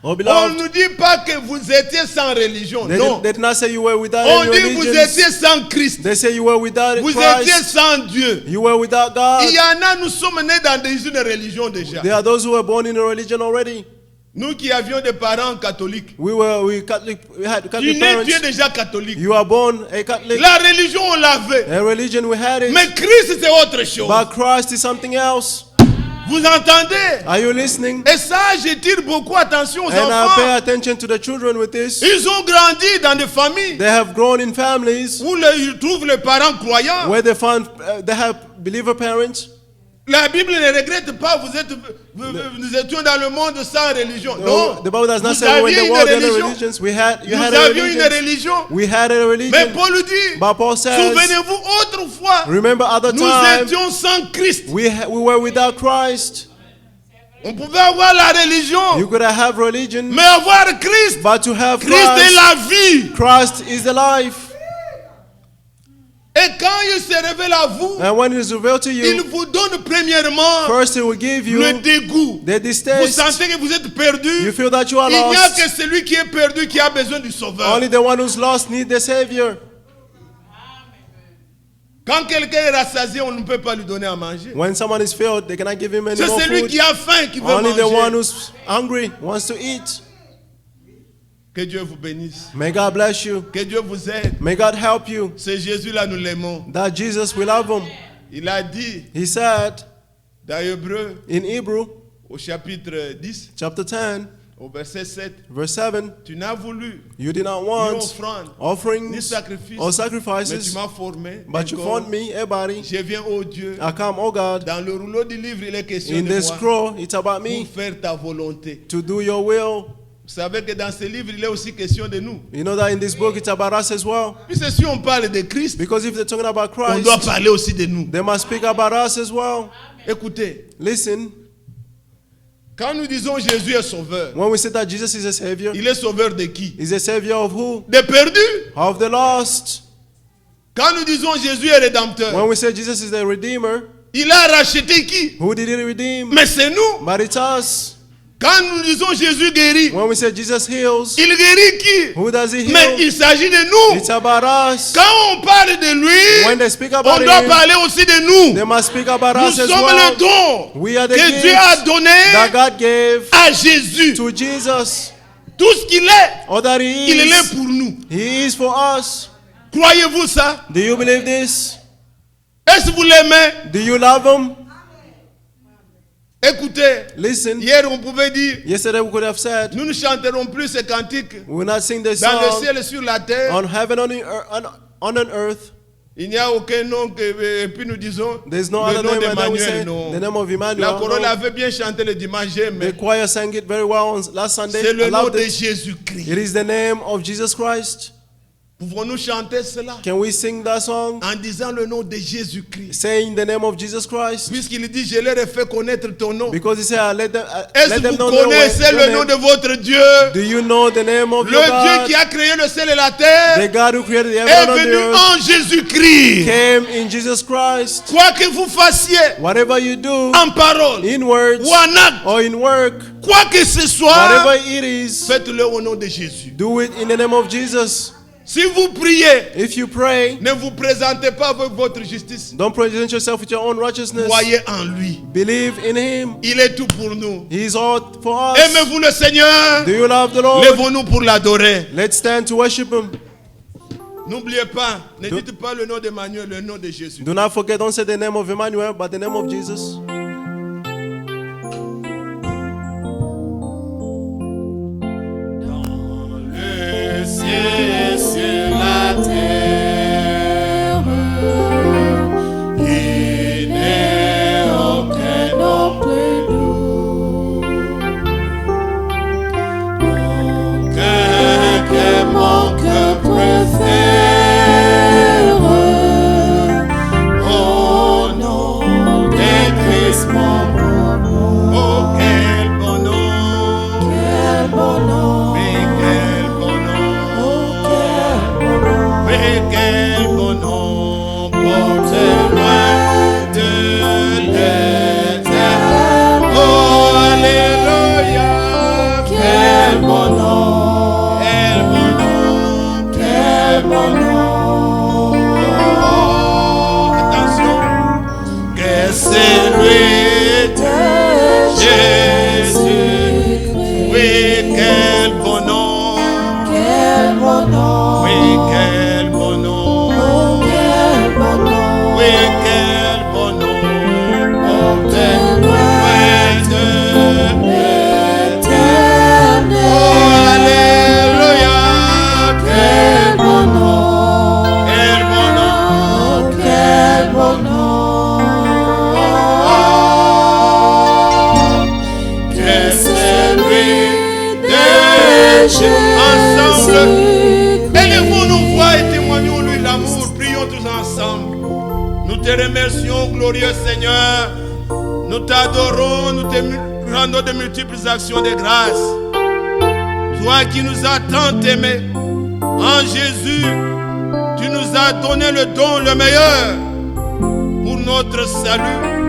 Speaker 1: Oh,
Speaker 6: On
Speaker 1: beloved,
Speaker 6: ne nous dit pas que vous étiez sans religion.
Speaker 1: they
Speaker 6: Non.
Speaker 1: did not say you were without
Speaker 6: On
Speaker 1: any
Speaker 6: dit vous
Speaker 1: religions.
Speaker 6: étiez sans Christ.
Speaker 1: They say you were without
Speaker 6: Vous étiez
Speaker 1: Christ.
Speaker 6: sans Dieu.
Speaker 1: You were without God.
Speaker 6: Il y en a, nous sommes nés dans une religion déjà.
Speaker 1: There are those who were born in a religion already.
Speaker 6: Nous qui avions des parents catholiques.
Speaker 1: We had
Speaker 6: Tu
Speaker 1: Catholic
Speaker 6: es
Speaker 1: parents.
Speaker 6: déjà catholique.
Speaker 1: You are born a Catholic.
Speaker 6: La religion, on l'avait.
Speaker 1: A religion, we had it.
Speaker 6: Mais Christ, c'est autre chose.
Speaker 1: But Christ is something else.
Speaker 6: Vous entendez?
Speaker 1: Are you listening?
Speaker 6: Et ça, je tire beaucoup attention aux
Speaker 1: And I pay
Speaker 6: enfants.
Speaker 1: attention to the children with this.
Speaker 6: Ils ont grandi dans des familles
Speaker 1: They have grown in families
Speaker 6: où ils trouvent les parents croyants.
Speaker 1: where they have believer parents.
Speaker 6: La Bible ne regrette pas, nous étions dans le monde sans religion. Non,
Speaker 1: The Bible does not
Speaker 6: vous
Speaker 1: say we were in
Speaker 6: aviez
Speaker 1: the
Speaker 6: une
Speaker 1: world in
Speaker 6: religion.
Speaker 1: religions. You
Speaker 6: Nous
Speaker 1: had a
Speaker 6: avions une
Speaker 1: religion.
Speaker 6: religion.
Speaker 1: We had a
Speaker 6: Mais
Speaker 1: religion.
Speaker 6: Paul dit,
Speaker 1: But Paul says,
Speaker 6: souvenez-vous autrefois,
Speaker 1: remember other
Speaker 6: nous
Speaker 1: time
Speaker 6: étions sans Christ.
Speaker 1: we were without Christ.
Speaker 6: On pouvait avoir la religion,
Speaker 1: You could have religion,
Speaker 6: mais avoir Christ,
Speaker 1: but to have
Speaker 6: Christ est
Speaker 1: Christ,
Speaker 6: la vie.
Speaker 1: Christ is the life.
Speaker 6: Et quand il se révèle à vous,
Speaker 1: And when it is revealed to
Speaker 6: il
Speaker 1: you,
Speaker 6: vous donne premièrement
Speaker 1: first it will give you
Speaker 6: le dégoût.
Speaker 1: the
Speaker 6: Vous
Speaker 1: distaste.
Speaker 6: sentez que vous êtes perdu.
Speaker 1: You feel that you are
Speaker 6: Il n'y a que
Speaker 1: lost.
Speaker 6: celui qui est perdu qui a besoin du sauveur.
Speaker 1: Only the one who's lost needs the Savior.
Speaker 6: Quand quelqu'un est rassasié, on ne peut pas lui donner à manger.
Speaker 1: When someone is filled, they cannot give him any
Speaker 6: C'est
Speaker 1: more
Speaker 6: celui
Speaker 1: food.
Speaker 6: qui a faim qui veut
Speaker 1: Only the one
Speaker 6: manger.
Speaker 1: who's hungry wants to eat.
Speaker 6: Que Dieu vous bénisse.
Speaker 1: May God bless you.
Speaker 6: Que Dieu vous aide.
Speaker 1: May God help you.
Speaker 6: Ce Jésus-là, nous l'aimons.
Speaker 1: That Jesus will love him.
Speaker 6: Il a dit
Speaker 1: He said
Speaker 6: dans Hébreu,
Speaker 1: in Hebrew
Speaker 6: au chapitre 10,
Speaker 1: chapter 10,
Speaker 6: au verset 7,
Speaker 1: verse 7,
Speaker 6: tu n'as voulu
Speaker 1: you did not
Speaker 6: ni
Speaker 1: want
Speaker 6: offrande, ni
Speaker 1: offerings
Speaker 6: sacrifice,
Speaker 1: or
Speaker 6: mais tu
Speaker 1: sacrifices,
Speaker 6: m'as formé.
Speaker 1: but you
Speaker 6: Encore,
Speaker 1: found me a body.
Speaker 6: je viens, ô Dieu.
Speaker 1: I come, oh God,
Speaker 6: Dans le rouleau du livre, il est question
Speaker 1: in
Speaker 6: de
Speaker 1: the
Speaker 6: moi
Speaker 1: scroll, it's about
Speaker 6: pour
Speaker 1: me
Speaker 6: faire ta volonté.
Speaker 1: to do your will.
Speaker 6: savez que dans ce livre, il est aussi question de nous.
Speaker 1: You know that in this book it's about us as well.
Speaker 6: Puisque si on parle de Christ,
Speaker 1: Because if they're talking about
Speaker 6: on doit
Speaker 1: Christ,
Speaker 6: parler aussi de nous.
Speaker 1: they must speak about us as well.
Speaker 6: Écoutez,
Speaker 1: Listen,
Speaker 6: quand nous disons Jésus est sauveur,
Speaker 1: when we say that Jesus is a savior,
Speaker 6: il est sauveur de qui?
Speaker 1: he's a savior of who?
Speaker 6: Des perdus.
Speaker 1: Of the lost.
Speaker 6: Quand nous disons Jésus est rédempteur,
Speaker 1: When we say Jesus is the redeemer,
Speaker 6: il a racheté qui?
Speaker 1: who did he redeem?
Speaker 6: Mais c'est nous.
Speaker 1: But it's us.
Speaker 6: Quand nous disons Jésus guérit,
Speaker 1: When we say Jesus heals,
Speaker 6: il guérit qui?
Speaker 1: who does he
Speaker 6: Mais
Speaker 1: heal?
Speaker 6: il s'agit de nous.
Speaker 1: It's about us.
Speaker 6: Quand on parle de lui,
Speaker 1: When they speak
Speaker 6: on
Speaker 1: about
Speaker 6: doit
Speaker 1: him,
Speaker 6: parler aussi de nous.
Speaker 1: they must speak about
Speaker 6: Nous
Speaker 1: us as
Speaker 6: sommes
Speaker 1: well.
Speaker 6: le don
Speaker 1: We are the
Speaker 6: que
Speaker 1: gifts
Speaker 6: Dieu a donné
Speaker 1: that God gave
Speaker 6: à Jésus.
Speaker 1: to Jesus.
Speaker 6: Tout ce qu'il est,
Speaker 1: Or that
Speaker 6: il est
Speaker 1: he
Speaker 6: pour nous.
Speaker 1: is for us.
Speaker 6: Croyez-vous ça?
Speaker 1: Do you believe this?
Speaker 6: Est-ce que vous l'aimez?
Speaker 1: Do you love him?
Speaker 6: Écoutez,
Speaker 1: Listen,
Speaker 6: hier on pouvait dire,
Speaker 1: yesterday we could have said,
Speaker 6: nous ne chanterons plus ces cantiques
Speaker 1: we will not sing this
Speaker 6: dans le
Speaker 1: song
Speaker 6: ciel et sur la terre.
Speaker 1: on heaven, on an earth.
Speaker 6: Il n'y a aucun nom et puis nous disons
Speaker 1: There's no
Speaker 6: le
Speaker 1: other
Speaker 6: nom
Speaker 1: name, and then we say
Speaker 6: d'Emmanuel. Non.
Speaker 1: the name of
Speaker 6: La
Speaker 1: Emmanuel.
Speaker 6: chorale
Speaker 1: No.
Speaker 6: avait bien chanté le dimanche,
Speaker 1: The
Speaker 6: mais
Speaker 1: choir sang it very well on last Sunday.
Speaker 6: c'est
Speaker 1: I
Speaker 6: le nom
Speaker 1: loved
Speaker 6: de
Speaker 1: it.
Speaker 6: Jésus-Christ.
Speaker 1: It is the name of Jesus Christ.
Speaker 6: Pouvons-nous chanter cela
Speaker 1: Can we sing that song?
Speaker 6: en disant le nom de Jésus-Christ?
Speaker 1: Saying the name of Jesus Christ?
Speaker 6: Puisqu'il dit, je leur ai fait connaître ton nom.
Speaker 1: Because he said, let
Speaker 6: Est-ce
Speaker 1: them
Speaker 6: que vous
Speaker 1: know your
Speaker 6: connaissez le nom
Speaker 1: name.
Speaker 6: de votre Dieu?
Speaker 1: Do you know the name of
Speaker 6: Le
Speaker 1: your
Speaker 6: Dieu
Speaker 1: God?
Speaker 6: qui a créé le ciel et la
Speaker 1: The
Speaker 6: terre
Speaker 1: God who created the
Speaker 6: est
Speaker 1: heaven and
Speaker 6: venu
Speaker 1: the earth
Speaker 6: en Jésus-Christ.
Speaker 1: came in Jesus Christ.
Speaker 6: Quoi que vous fassiez
Speaker 1: Whatever you do,
Speaker 6: en parole
Speaker 1: in words
Speaker 6: ou en acte,
Speaker 1: or in work,
Speaker 6: quoi que ce soit,
Speaker 1: whatever it is,
Speaker 6: faites-le au nom de Jésus.
Speaker 1: do it in the name of Jesus.
Speaker 6: Si vous priez,
Speaker 1: If you pray,
Speaker 6: ne vous présentez pas avec votre justice.
Speaker 1: don't present yourself with your own righteousness.
Speaker 6: Croyez en lui.
Speaker 1: Believe in him.
Speaker 6: Il est tout pour nous.
Speaker 1: He is all for us.
Speaker 6: Aimez-vous le Seigneur?
Speaker 1: Do you love the Lord?
Speaker 6: Lèvons-nous pour l'adorer.
Speaker 1: Let's stand to worship him.
Speaker 6: N'oubliez pas, ne dites pas le nom d'Emmanuel, le nom de Jésus.
Speaker 1: Do not forget, don't say the name of Emmanuel, but the name of Jesus.
Speaker 6: Le ciel sur la terre, il n'est aucun nom plus doux. Que mon cœur préfère, au nom de Christ mon bon. Oh, quel bon nom, quel bon nom. Mais quel bon nom, porte loin de l'éternel. Oh, alléluia. Quel bon nom, quel bon nom, quel bon nom. Oh, attention, que c'est lui de Jésus. Oui, quel bon nom, quel bon nom. Oui, quel bon nom, quel bon nom. Oui, quel bon nom, porte loin de l'éternel. Oh, alléluia. Quel bon nom, quel bon nom, quel bon nom. Oh, que c'est lui de Jésus. Ensemble. Élevons nos voix et témoignons-lui l'amour. Prions tous ensemble. Nous te remercions, glorieux Seigneur. Nous t'adorons, nous te rendons de multiples actions de grâce. Toi qui nous as tant aimés, en Jésus, tu nous as donné le don le meilleur pour notre salut.